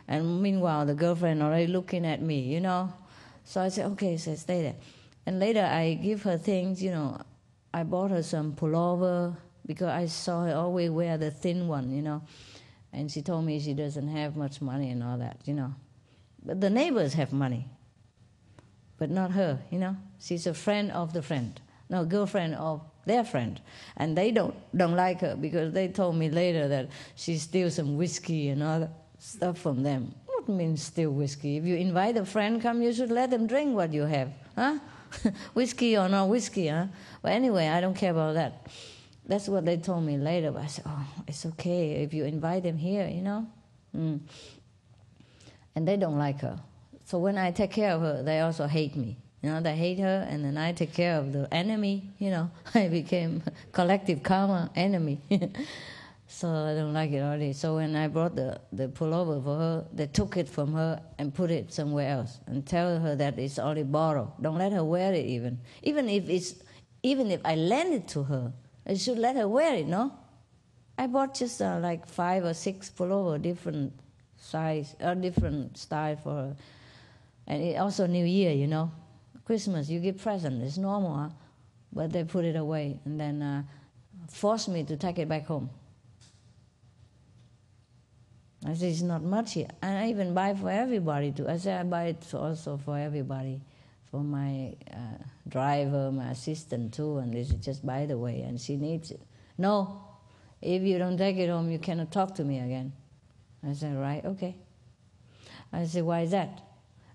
And meanwhile, the girlfriend already looking at me, So I said, okay, so stay there. And later I give her things, I bought her some pullover because I saw her always wear the thin one, And she told me she doesn't have much money and all that, But the neighbors have money, but not her, She's a friend of the friend. No, girlfriend of their friend. And they don't like her because they told me later that she steals some whiskey and all that stuff from them. What means steal whiskey? If you invite a friend come, you should let them drink what you have. Huh? Whiskey or no whiskey, huh? But anyway, I don't care about that. That's what they told me later. But I said, it's okay if you invite them here, And they don't like her. So when I take care of her, they also hate me. They hate her, and then I take care of the enemy, I became collective karma enemy. So I don't like it already. So when I brought the pullover for her, they took it from her and put it somewhere else and tell her that it's only borrowed. Don't let her wear it even. Even if I lend it to her, I should let her wear it, no? I bought just like 5 or 6 pullover, different size, different style for her. And it also New Year, Christmas, you give present, it's normal, huh? But they put it away and then forced me to take it back home. I said, it's not much here. And I even buy for everybody too. I said, I buy it also for everybody, for my driver, my assistant too, and this is just by the way, and she needs it. No, if you don't take it home, you cannot talk to me again. I said, right, okay. I said, why is that?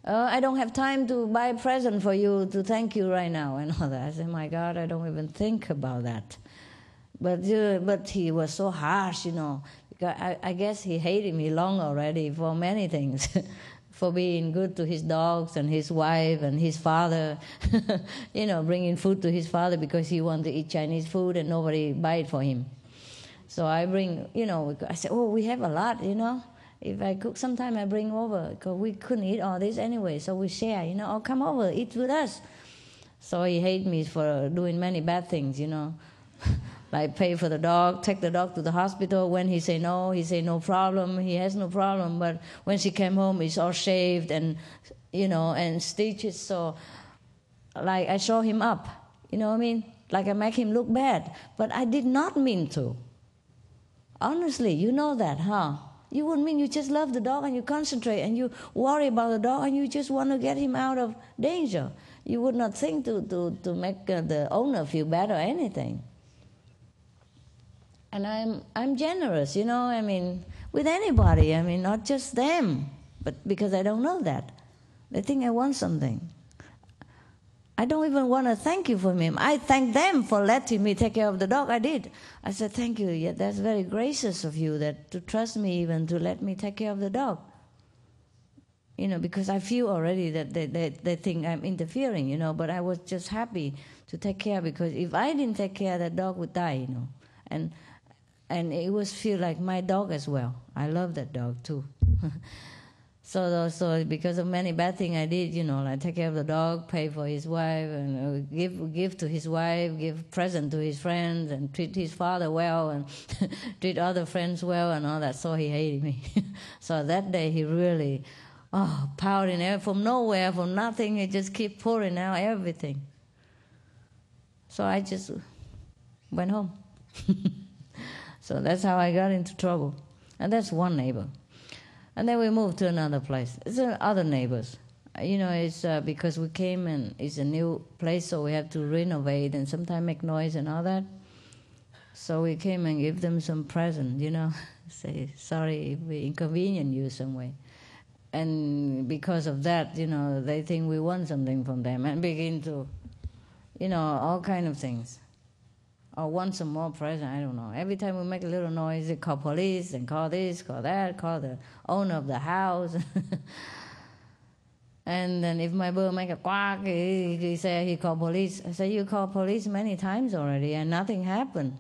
I don't have time to buy a present for you to thank you right now and all that. I said, my God, I don't even think about that. But he was so harsh, because I guess he hated me long already for many things, for being good to his dogs and his wife and his father, bringing food to his father because he wanted to eat Chinese food and nobody buy it for him. So I bring, I said, we have a lot, If I cook, sometime I bring over, because we couldn't eat all this anyway, so we share, come over, eat with us. So he hated me for doing many bad things, Like pay for the dog, take the dog to the hospital. When he say no problem, he has no problem. But when she came home, it's all shaved and, and stitches. So, like I show him up, Like I make him look bad. But I did not mean to. Honestly, you know that, huh? You wouldn't mean, you just love the dog and you concentrate and you worry about the dog and you just want to get him out of danger. You would not think to make the owner feel bad or anything. And I'm generous, with anybody. Not just them, but because I don't know that. They think I want something. I don't even want to thank you for him. I thank them for letting me take care of the dog. I did. I said, thank you. Yeah, that's very gracious of you to trust me even to let me take care of the dog. Because I feel already that they think I'm interfering, But I was just happy to take care, because if I didn't take care, that dog would die, And it was feel like my dog as well. I love that dog too. So because of many bad things I did, like take care of the dog, pay for his wife, and give to his wife, give present to his friends, and treat his father well, and treat other friends well, and all that. So he hated me. So that day he really, pouting from nowhere, from nothing. He just keep pouring out everything. So I just went home. So that's how I got into trouble. And that's one neighbor. And then we moved to another place. It's other neighbors. It's because we came and it's a new place, so we have to renovate and sometimes make noise and all that. So we came and give them some present, say, sorry if we inconvenience you some way. And because of that, they think we want something from them and begin to, all kind of things. Or want some more present, I don't know. Every time we make a little noise, they call police and call this, call that, call the owner of the house. And then if my bird make a quack, he say he call police. I say, you call police many times already and nothing happened.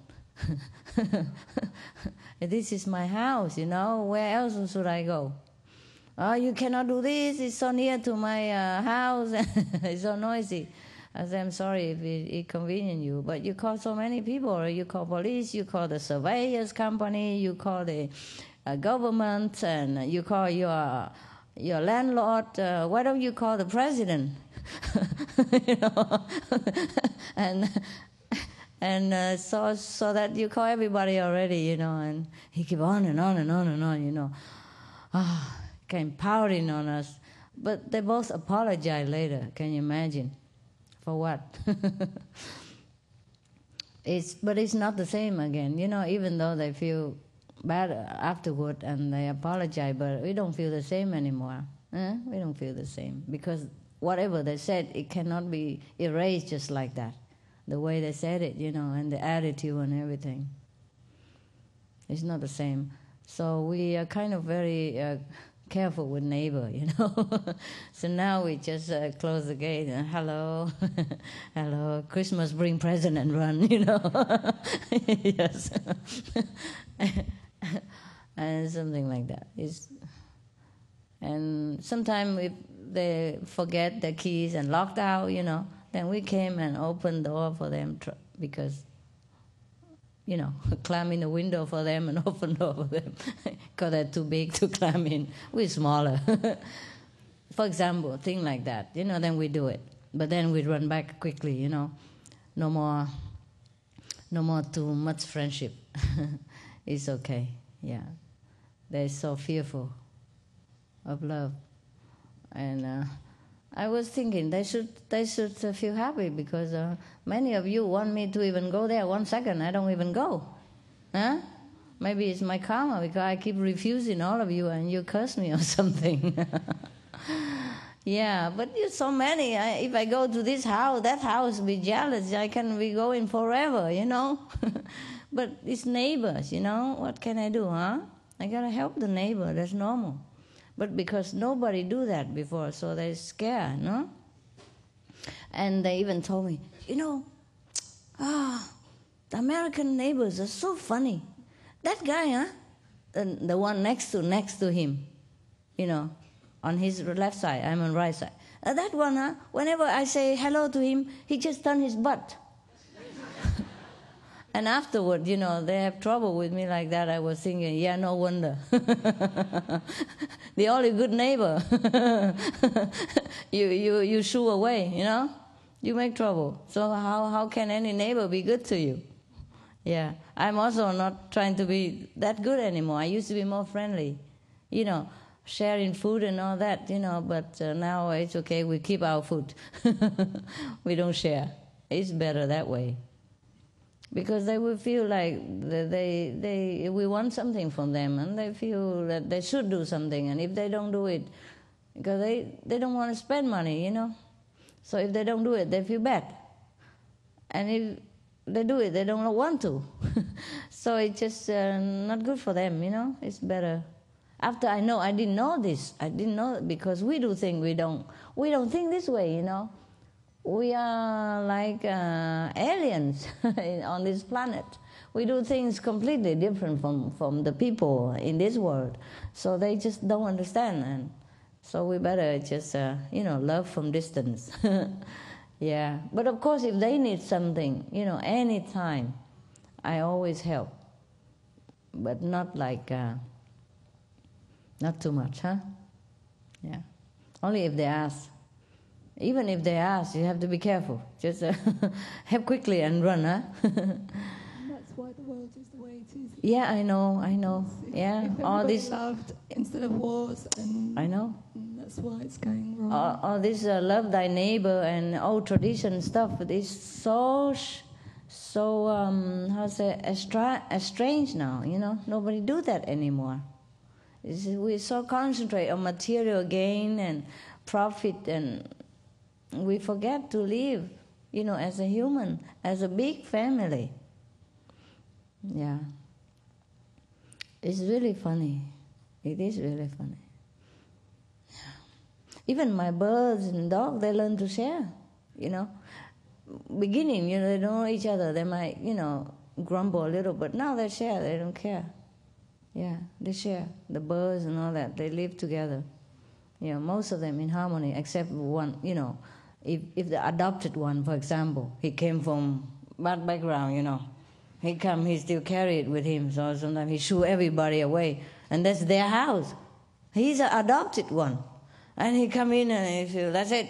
This is my house, where else should I go? Oh, you cannot do this, it's so near to my house, it's so noisy. I said, I'm sorry if it inconvenience you, but you call so many people, or you call police, you call the surveyors company, you call the government, and you call your landlord. Why don't you call the president? you know, and so that you call everybody already, you know, and he keep on and on and on and on, you know, came pouting on us. But they both apologize later. Can you imagine? For what? But it's not the same again, you know. Even though they feel bad afterward and they apologize, but we don't feel the same anymore. We don't feel the same because whatever they said, it cannot be erased just like that. The way they said it, you know, and the attitude and everything. It's not the same. So we are kind of very careful with neighbor, you know. So now we just close the gate and hello, hello, Christmas bring present and run, you know. Yes. And something like that. And sometimes if they forget their keys and locked out, you know, then we came and opened the door for them because, you know, climb in the window for them and open the door for them because they're too big to climb in. We're smaller. For example, thing like that, you know, then we do it. But then we run back quickly, you know. No more too much friendship. It's okay, yeah. They're so fearful of love. And I was thinking they should feel happy because many of you want me to even go there 1 second. I don't even go. Huh? Maybe it's my karma because I keep refusing all of you and you curse me or something. Yeah, but you're so many. If I go to this house, that house, be jealous. I can be going forever, you know. But it's neighbors, you know. What can I do, huh? I got to help the neighbor. That's normal. But because nobody do that before, so they're scared, no? And they even told me, you know, the American neighbors are so funny. That guy, huh? The one next to him, you know, on his left side, I'm on right side. That one, huh? Whenever I say hello to him, he just turns his butt. And afterward, you know, they have trouble with me like that. I was thinking, yeah, no wonder. The only good neighbor. you shoo away, you know? You make trouble. So how can any neighbor be good to you? Yeah. I'm also not trying to be that good anymore. I used to be more friendly, you know, sharing food and all that, you know, but now it's okay. We keep our food. We don't share. It's better that way. Because they will feel like we want something from them, and they feel that they should do something, and if they don't do it, because they don't want to spend money, you know. So if they don't do it, they feel bad. And if they do it, they don't want to. So it's just not good for them, you know. It's better. After I didn't know this. I didn't know because we do things we don't think this way, you know. We are like aliens on this planet. We do things completely different from the people in this world. So they just don't understand. And so we better just, love from distance. Yeah. But of course, if they need something, you know, anytime, I always help. But not like, not too much, huh? Yeah. Only if they ask. Even if they ask, you have to be careful. Just help quickly and run, huh? That's why the world is the way it is. Yeah, I know. Yeah, if all this loved instead of wars, and I know. That's why it's going wrong. All this love thy neighbor and old tradition stuff is so estranged now. You know, nobody do that anymore. We're so concentrated on material gain and profit, and we forget to live, you know, as a human, as a big family. Yeah. It's really funny. It is really funny. Yeah. Even my birds and dogs, they learn to share, you know. Beginning, you know, they don't know each other. They might, you know, grumble a little, but now they share. They don't care. Yeah, they share. The birds and all that, they live together. You know, most of them in harmony, except one, you know. If the adopted one, for example, he came from bad background, you know, he still carry it with him, so sometimes he shoo everybody away, and that's their house. He's an adopted one. And he come in and he feel, that's it,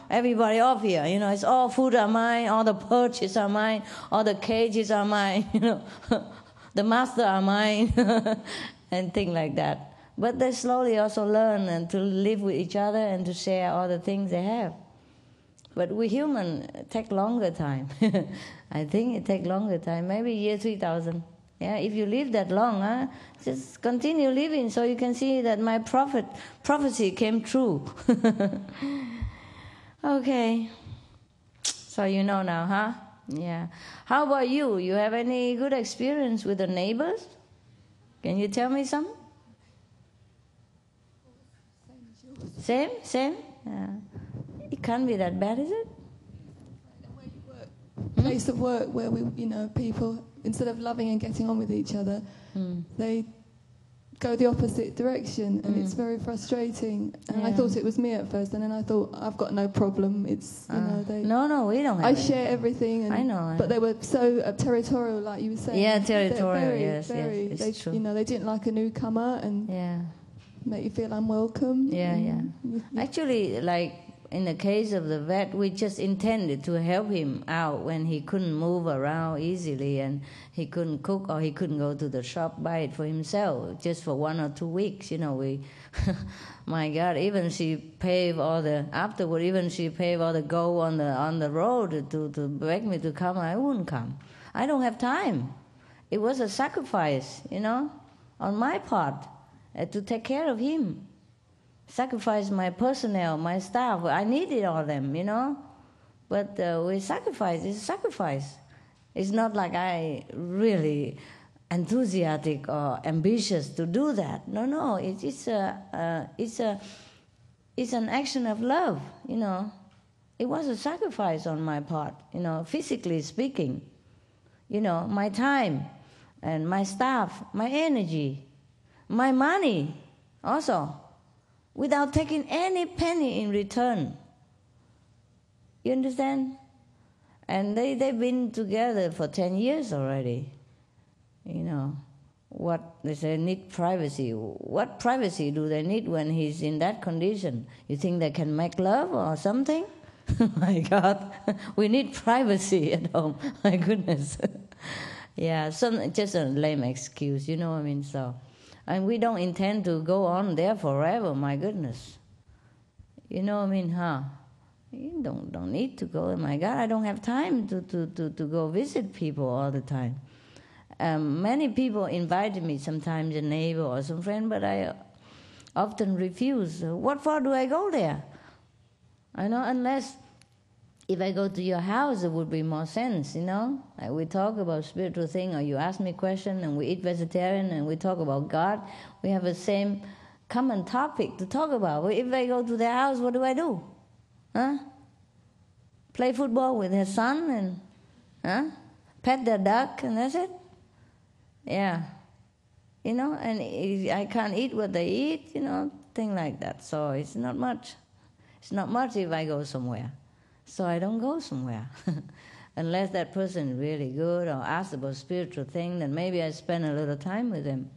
everybody off here, it's all food are mine, all the perches are mine, all the cages are mine, the master are mine, and things like that. But they slowly also learn and to live with each other and to share all the things they have. But we human take longer time. I think it take longer time, maybe year 3000. Yeah, if you live that long, just continue living so you can see that my prophecy came true. Okay. So you know now, huh? Yeah. How about you? You have any good experience with the neighbors? Can you tell me some? Same? Yeah. It can't be that bad, is it? Where you work, place of work where people, instead of loving and getting on with each other, they go the opposite direction, and it's very frustrating. And I thought it was me at first, and then I thought, I've got no problem. It's they. No, we don't have. I share everything. And, I know. But they were so territorial, like you were saying. Yeah, territorial. Very, yes, very, it's true. They didn't like a newcomer and make you feel unwelcome. Yeah. Actually, like in the case of the vet, we just intended to help him out when he couldn't move around easily and he couldn't cook or he couldn't go to the shop, buy it for himself, just for 1 or 2 weeks. We, my God, even she paved all the, afterward, even she paved all the go on the road to beg me to come. I wouldn't come. I don't have time. It was a sacrifice, on my part to take care of him. Sacrifice my personnel, my staff. I needed all of them, But we sacrifice. It's a sacrifice. It's not like I really enthusiastic or ambitious to do that. No. It's an action of love. It was a sacrifice on my part. Physically speaking. My time and my staff, my energy, my money, also. Without taking any penny in return. You understand? And they've been together for 10 years already. What they say, need privacy. What privacy do they need when he's in that condition? You think they can make love or something? My God, we need privacy at home. My goodness. Yeah, just a lame excuse, so... And we don't intend to go on there forever, my goodness. You don't need to go. My God, I don't have time to go visit people all the time. Many people invited me, sometimes a neighbor or some friend, but I often refuse. What for do I go there? Unless if I go to your house, it would be more sense, Like we talk about spiritual thing, or you ask me a question, and we eat vegetarian, and we talk about God. We have the same common topic to talk about. If I go to their house, what do I do? Play football with their son, and pet their duck, and that's it? Yeah. And I can't eat what they eat, thing like that. So it's not much. It's not much if I go somewhere. So I don't go somewhere. Unless that person is really good or asks about spiritual thing, then maybe I spend a little time with them.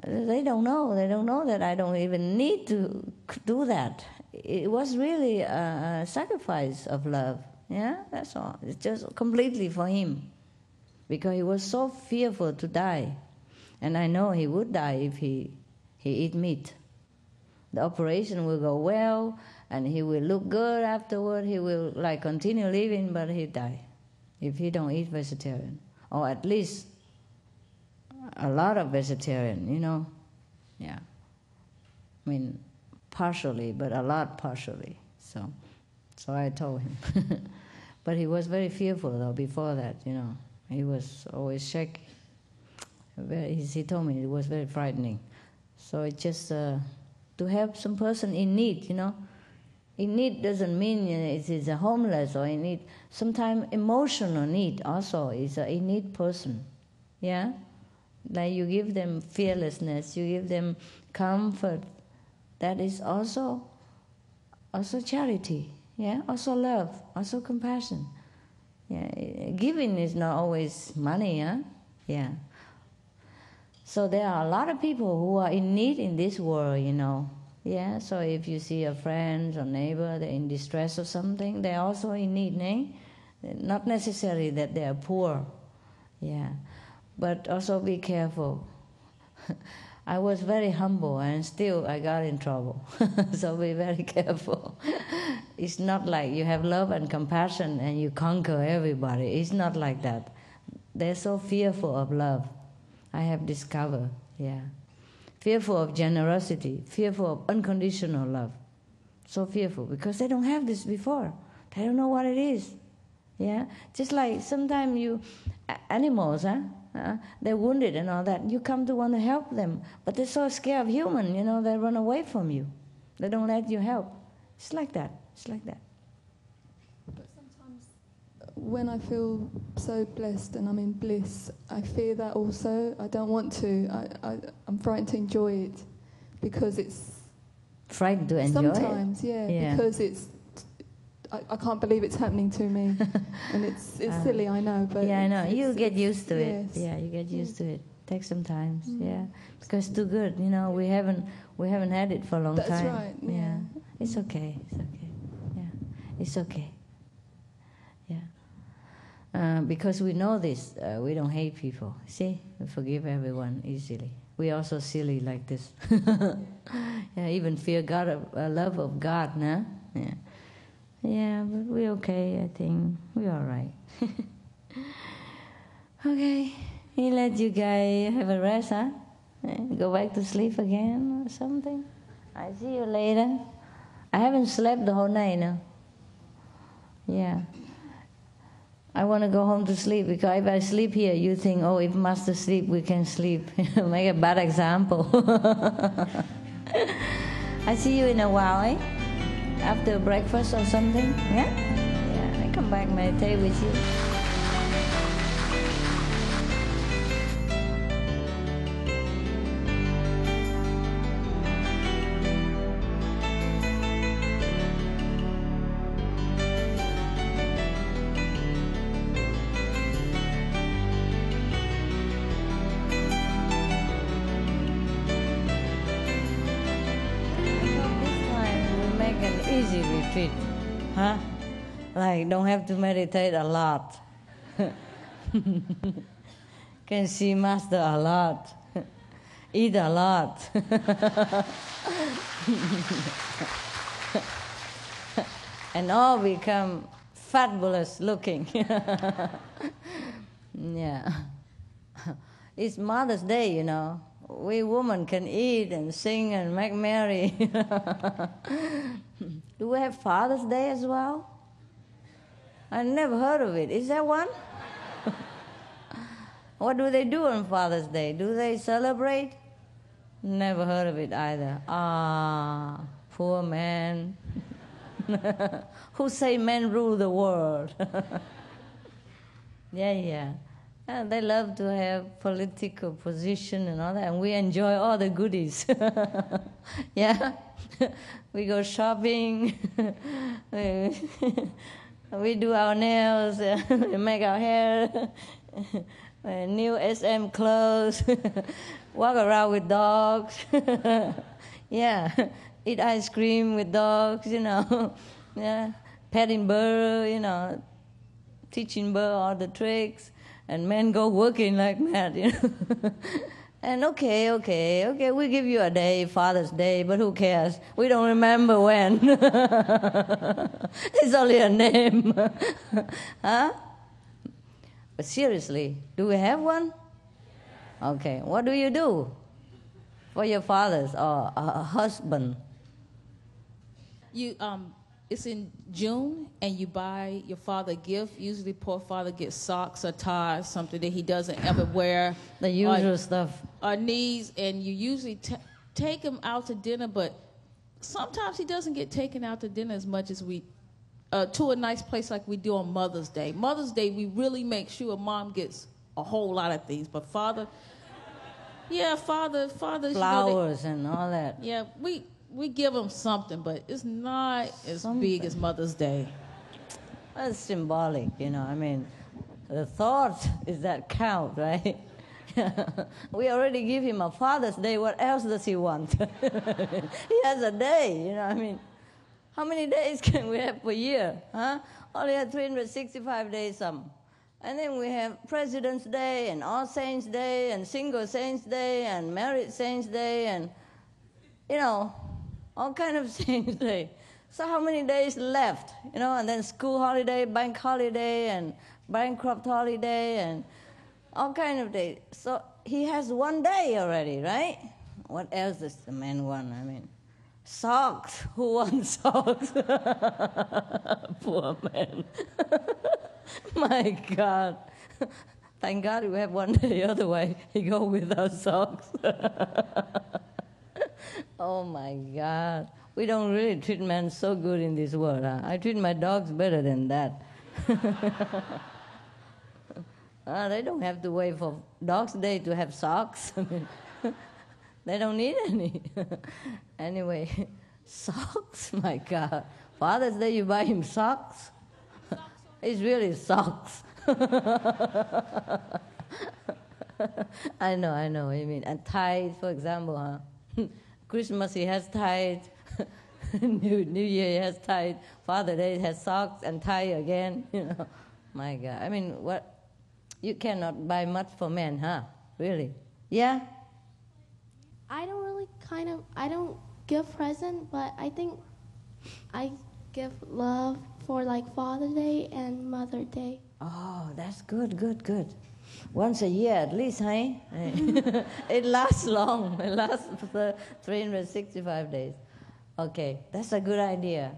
They don't know. They don't know that I don't even need to do that. It was really a sacrifice of love. Yeah, that's all. It's just completely for him. Because he was so fearful to die. And I know he would die if he eat meat. The operation will go well, and he will look good afterward. He will continue living, but he'll die if he don't eat vegetarian, or at least a lot of vegetarian. Yeah. Partially, but a lot partially. So I told him, but he was very fearful though. Before that, he was always shaky. He told me it was very frightening. So it just to help some person in need, In need doesn't mean it is a homeless or in need. Sometimes emotional need also is a need person. Yeah? Like you give them fearlessness, you give them comfort. That is also charity. Yeah? Also love, also compassion. Yeah? Giving is not always money, huh? Yeah. So there are a lot of people who are in need in this world, Yeah, so if you see a friend or neighbor, they're in distress or something, they're also in need, eh? Not necessarily that they are poor, yeah. But also be careful. I was very humble and still I got in trouble. So be very careful. It's not like you have love and compassion and you conquer everybody. It's not like that. They're so fearful of love, I have discovered, yeah. Fearful of generosity, fearful of unconditional love. So fearful because they don't have this before. They don't know what it is. Yeah, just like sometimes animals, they're wounded and all that. You come to want to help them, but they're so scared of human, they run away from you. They don't let you help. It's like that. It's like that. But sometimes when I feel so blessed and I'm in bliss, I fear that also. I don't want to. I'm frightened to enjoy it because it's... Frightened to enjoy sometimes, it? Yeah, because it's... I can't believe it's happening to me. And it's silly, I know. But yeah, I know. You get used to it. Yes. Yeah, you get used to it. Takes some time. Yeah, because it's too good. We haven't had it for a long time. That's right. Yeah. It's okay. It's okay. Yeah, it's okay. Yeah. Because we know this, we don't hate people. See, we forgive everyone easily. We also silly like this. Yeah, even fear God, love of God, no? Yeah. Yeah, but we're okay, I think. We're all right. Okay, he let you guys have a rest, huh? Go back to sleep again or something. I see you later. I haven't slept the whole night now. Yeah. I want to go home to sleep because if I sleep here, you think, oh, if Master sleep, we can sleep. Make a bad example. I see you in a while, eh? After breakfast or something, yeah? Yeah, I come back, meditate with you. Huh? Like, don't have to meditate a lot. Can see Master a lot. Eat a lot. And all become fabulous looking. Yeah. It's Mother's Day, We women can eat and sing and make merry. Do we have Father's Day as well? I never heard of it. Is there one? What do they do on Father's Day? Do they celebrate? Never heard of it either. Ah, poor man. Who say men rule the world? Yeah. And they love to have political position and all that, and we enjoy all the goodies. Yeah, we go shopping, we do our nails, we make our hair, new SM clothes, walk around with dogs. Yeah, eat ice cream with dogs, Yeah, petting bird, teaching bird all the tricks. And men go working like mad, And okay, we give you a day, Father's Day, but who cares? We don't remember when. It's only a name. Huh? But seriously, do we have one? Okay, what do you do for your fathers or a husband? It's in June, and you buy your father a gift. Usually, poor father gets socks or ties, something that he doesn't ever wear. The usual stuff. Or needs, and you usually take him out to dinner, but sometimes he doesn't get taken out to dinner as much as we, to a nice place like we do on Mother's Day. Mother's Day, we really make sure Mom gets a whole lot of things, but Father, flowers and all that. Yeah, we give them something, but it's not as big as Mother's Day. Well, it's symbolic, the thought is that count, right? We already give him a Father's Day. What else does he want? He has a day, you know. I mean, how many days can we have per year? Huh? Only have 365 days some. And then we have President's Day and All Saints Day and Single Saints Day and Married Saints Day and, you know, all kind of Saints Day. So how many days left? You know, and then school holiday, bank holiday, and bankrupt holiday, and all kind of days. So he has one day already, right? What else does the man want? I mean, socks. Who wants socks? Poor man. My God. Thank God we have one day, otherwise he go without socks. Oh my God. We don't really treat men so good in this world. Huh? I treat my dogs better than that. They don't have to wait for Dog's Day to have socks. I mean, they don't need any. Anyway, socks, my God. Father's Day, you buy him socks? It's really socks. I know. I mean, and ties, for example, huh? Christmas he has ties. New Year he has ties. Father's Day has socks and tie again. You know, my God. I mean, what? You cannot buy much for men, huh? Really? Yeah. I don't give present, but I think I give love for like Father's Day and Mother's Day. Oh, that's good. Once a year at least, hey? It lasts long. It lasts for 365 days. Okay, that's a good idea.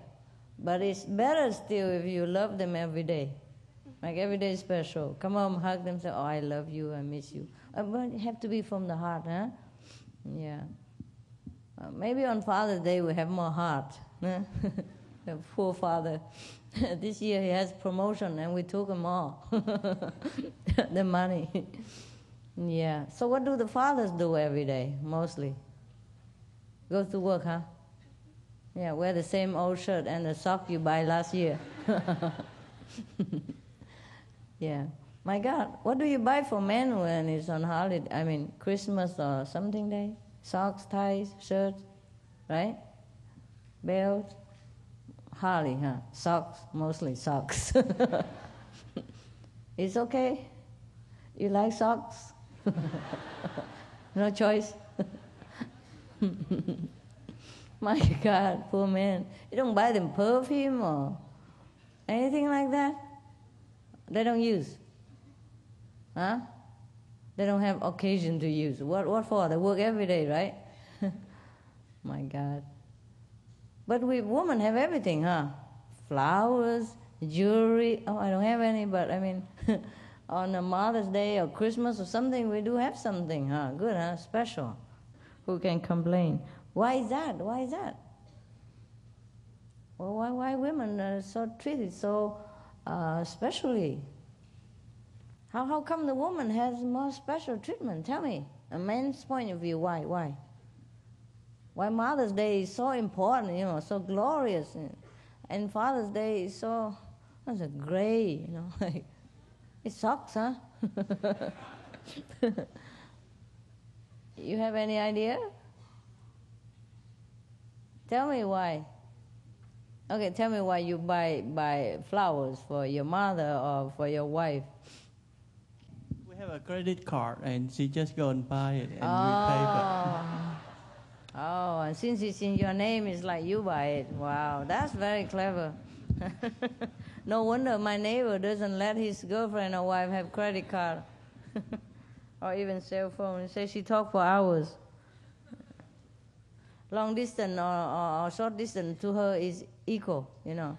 But it's better still if you love them every day. Like every day is special. Come home, hug them, say, oh, I love you, I miss you. But it have to be from the heart, huh? Yeah. Maybe on Father's Day we have more heart. Huh? Poor father. This year he has promotion and we took him all. The money. Yeah. So what do the fathers do every day, mostly? Go to work, huh? Yeah, wear the same old shirt and the sock you buy last year. Yeah. My God, what do you buy for men when it's on holiday? I mean, Christmas or something day? Socks, ties, shirts, right? Belts? Hardly, huh? Socks, mostly socks. It's okay? You like socks? No choice? My God, poor man. You don't buy them perfume or anything like that? They don't use? Huh? They don't have occasion to use. What for? They work every day, right? My God. But we women have everything, huh? Flowers, jewelry. Oh, I don't have any, but I mean, on a Mother's Day or Christmas or something, we do have something, huh? Good, huh? Special. Who can complain? Why is that? Well, why women are so treated so specially? How come the woman has more special treatment? Tell me, a man's point of view, why? Why Mother's Day is so important, you know, so glorious, and Father's Day is so gray, you know, like it sucks, huh? You have any idea? Tell me why. Okay, tell me why you buy flowers for your mother or for your wife. We have a credit card, and she just go and buy it, and we pay for it. Oh, and since it's in your name, it's like you buy it. Wow, that's very clever. No wonder my neighbor doesn't let his girlfriend or wife have credit card or even cell phone. He says she talk for hours. Long distance or short distance to her is equal, you know.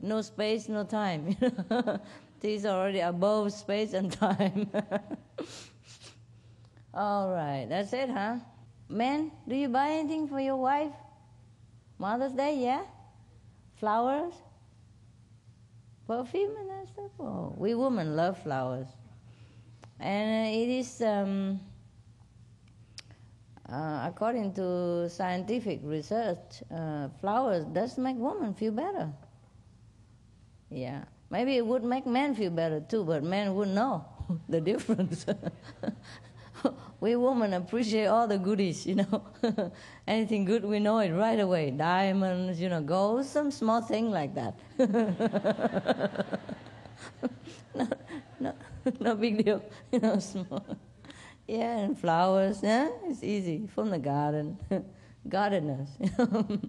No space, no time. She's already above space and time. All right, that's it, huh? Men, do you buy anything for your wife? Mother's Day, yeah? Flowers? Perfume and that stuff? Oh, we women love flowers. And it is, according to scientific research, flowers does make women feel better. Yeah. Maybe it would make men feel better too, but men wouldn't know. the difference. We women appreciate all the goodies, you know. Anything good, we know it right away. Diamonds, you know, gold, some small thing like that. No big deal, you know, small. Yeah, and flowers, yeah, it's easy, from the garden. Gardeners, you know,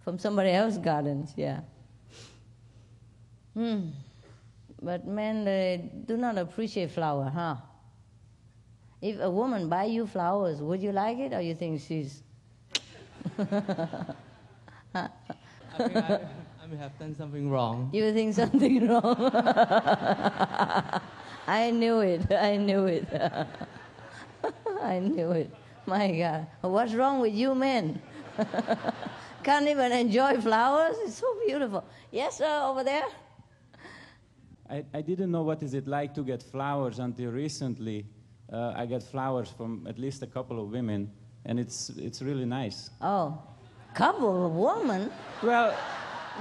from somebody else's gardens, yeah. But men, they do not appreciate flower, huh? If a woman buy you flowers, would you like it, or you think she's... I may have done something wrong. You think something wrong? I knew it. I knew it. My God. What's wrong with you men? Can't even enjoy flowers? It's so beautiful. Yes, sir, over there? I didn't know what is it like to get flowers until recently. I get flowers from at least a couple of women, and it's really nice. Oh, couple of women? Well,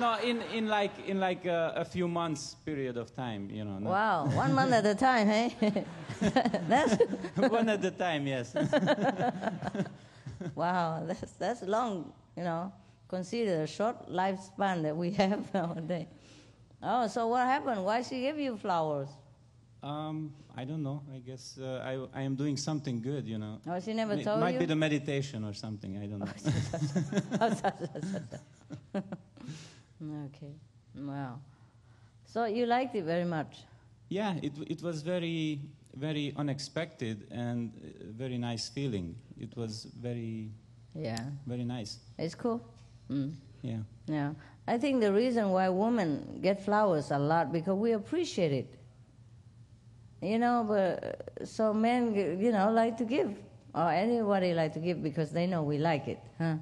no, in like a few months period of time, you know. Wow, 1 month at a time, eh? That's one at a time, yes. Wow, that's long, you know. Consider the short lifespan that we have nowadays. Oh, so what happened? Why she give you flowers? I don't know. I guess I am doing something good, you know. Oh, she never told you? It might be the meditation or something. I don't know. Okay. Wow. So you liked it very much? Yeah, it was very, very unexpected and very nice feeling. It was very nice. It's cool. Yeah. Yeah. I think the reason why women get flowers a lot because we appreciate it. You know, but so men, you know, like to give, or anybody like to give because they know we like it, huh?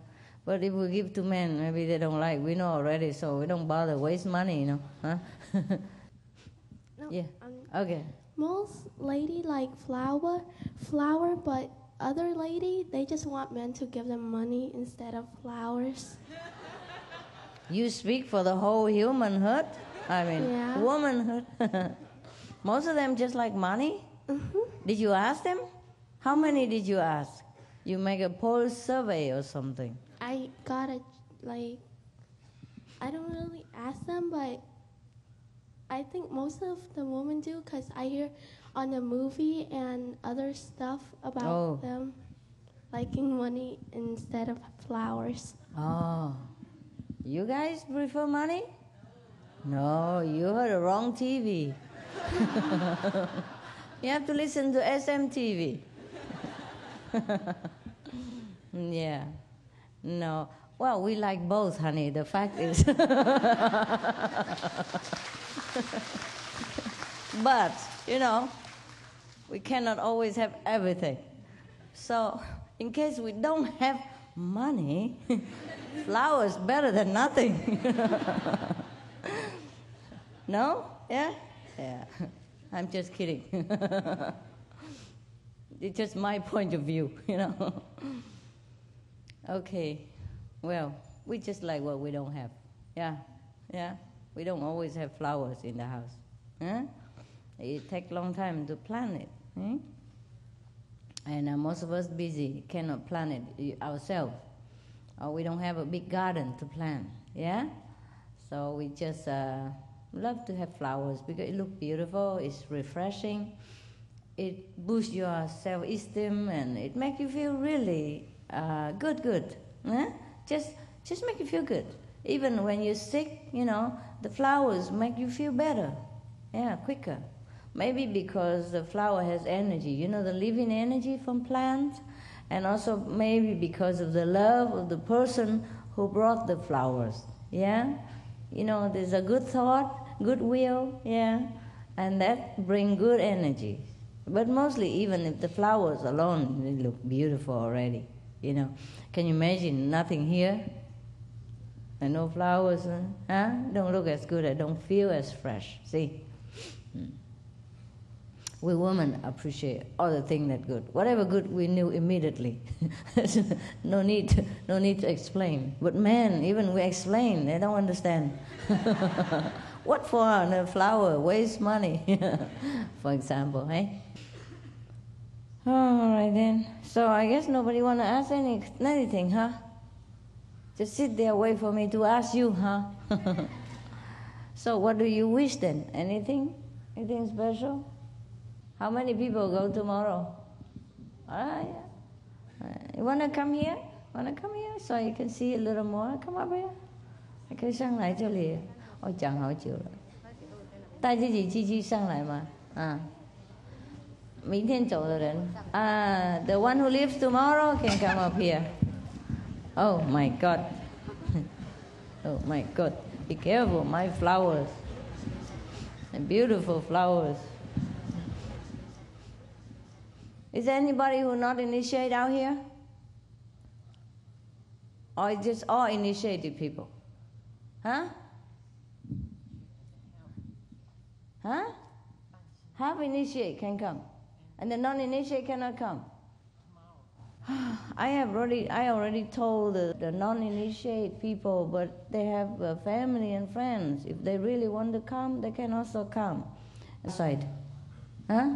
But if we give to men, maybe they don't like. We know already, so we don't bother waste money, you know, huh? No, yeah. Okay. Most lady like flower, but other lady they just want men to give them money instead of flowers. You speak for the whole humanhood. I mean, womanhood. Most of them just like money? Mm-hmm. Did you ask them? How many did you ask? You make a poll survey or something? I got I don't really ask them, but I think most of the women do because I hear on the movie and other stuff about them liking money instead of flowers. Oh. You guys prefer money? No, you heard the wrong TV. You have to listen to SMTV. Yeah. No. Well, we like both, honey. The fact is. But, you know, we cannot always have everything. So, in case we don't have money, flowers better than nothing. No? Yeah? Yeah. I'm just kidding. It's just my point of view, you know. Okay. Well, we just like what we don't have. Yeah. Yeah. We don't always have flowers in the house. Huh? It takes a long time to plant it. Eh? And most of us busy, cannot plant it ourselves. Or we don't have a big garden to plant. Yeah? So we just love to have flowers because it looks beautiful, it's refreshing, it boosts your self-esteem, and it makes you feel really good. Eh? Just make you feel good. Even when you're sick, you know, the flowers make you feel better. Yeah, quicker. Maybe because the flower has energy, you know, the living energy from plants, and also maybe because of the love of the person who brought the flowers. Yeah? You know, there's a good thought, goodwill, yeah, and that brings good energy. But mostly, even if the flowers alone, they look beautiful already, you know. Can you imagine nothing here? And no flowers, huh? Don't look as good, I don't feel as fresh, see? We women appreciate all the things that good. Whatever good we knew immediately. no need to explain. But men, even we explain, they don't understand. What for a flower? Waste money, for example, eh? All right then. So I guess nobody want to ask anything, huh? Just sit there, wait for me to ask you, huh? So what do you wish then? Anything? Anything special? How many people go tomorrow? Yeah. You want to come here? Want to come here so you can see a little more? Come up here. 可以上来这里。我讲好久了，带自己机器上来嘛，明天走的人，the one who lives tomorrow can come up here. Oh my God. Oh my God. Be careful, my flowers. And beautiful flowers. Is there anybody who not initiated out here? Or is just all initiated people? Huh? Huh? Half initiate can come. And the non-initiate cannot come. I already told the non-initiate people, but they have family and friends. If they really want to come, they can also come. That's right. Huh?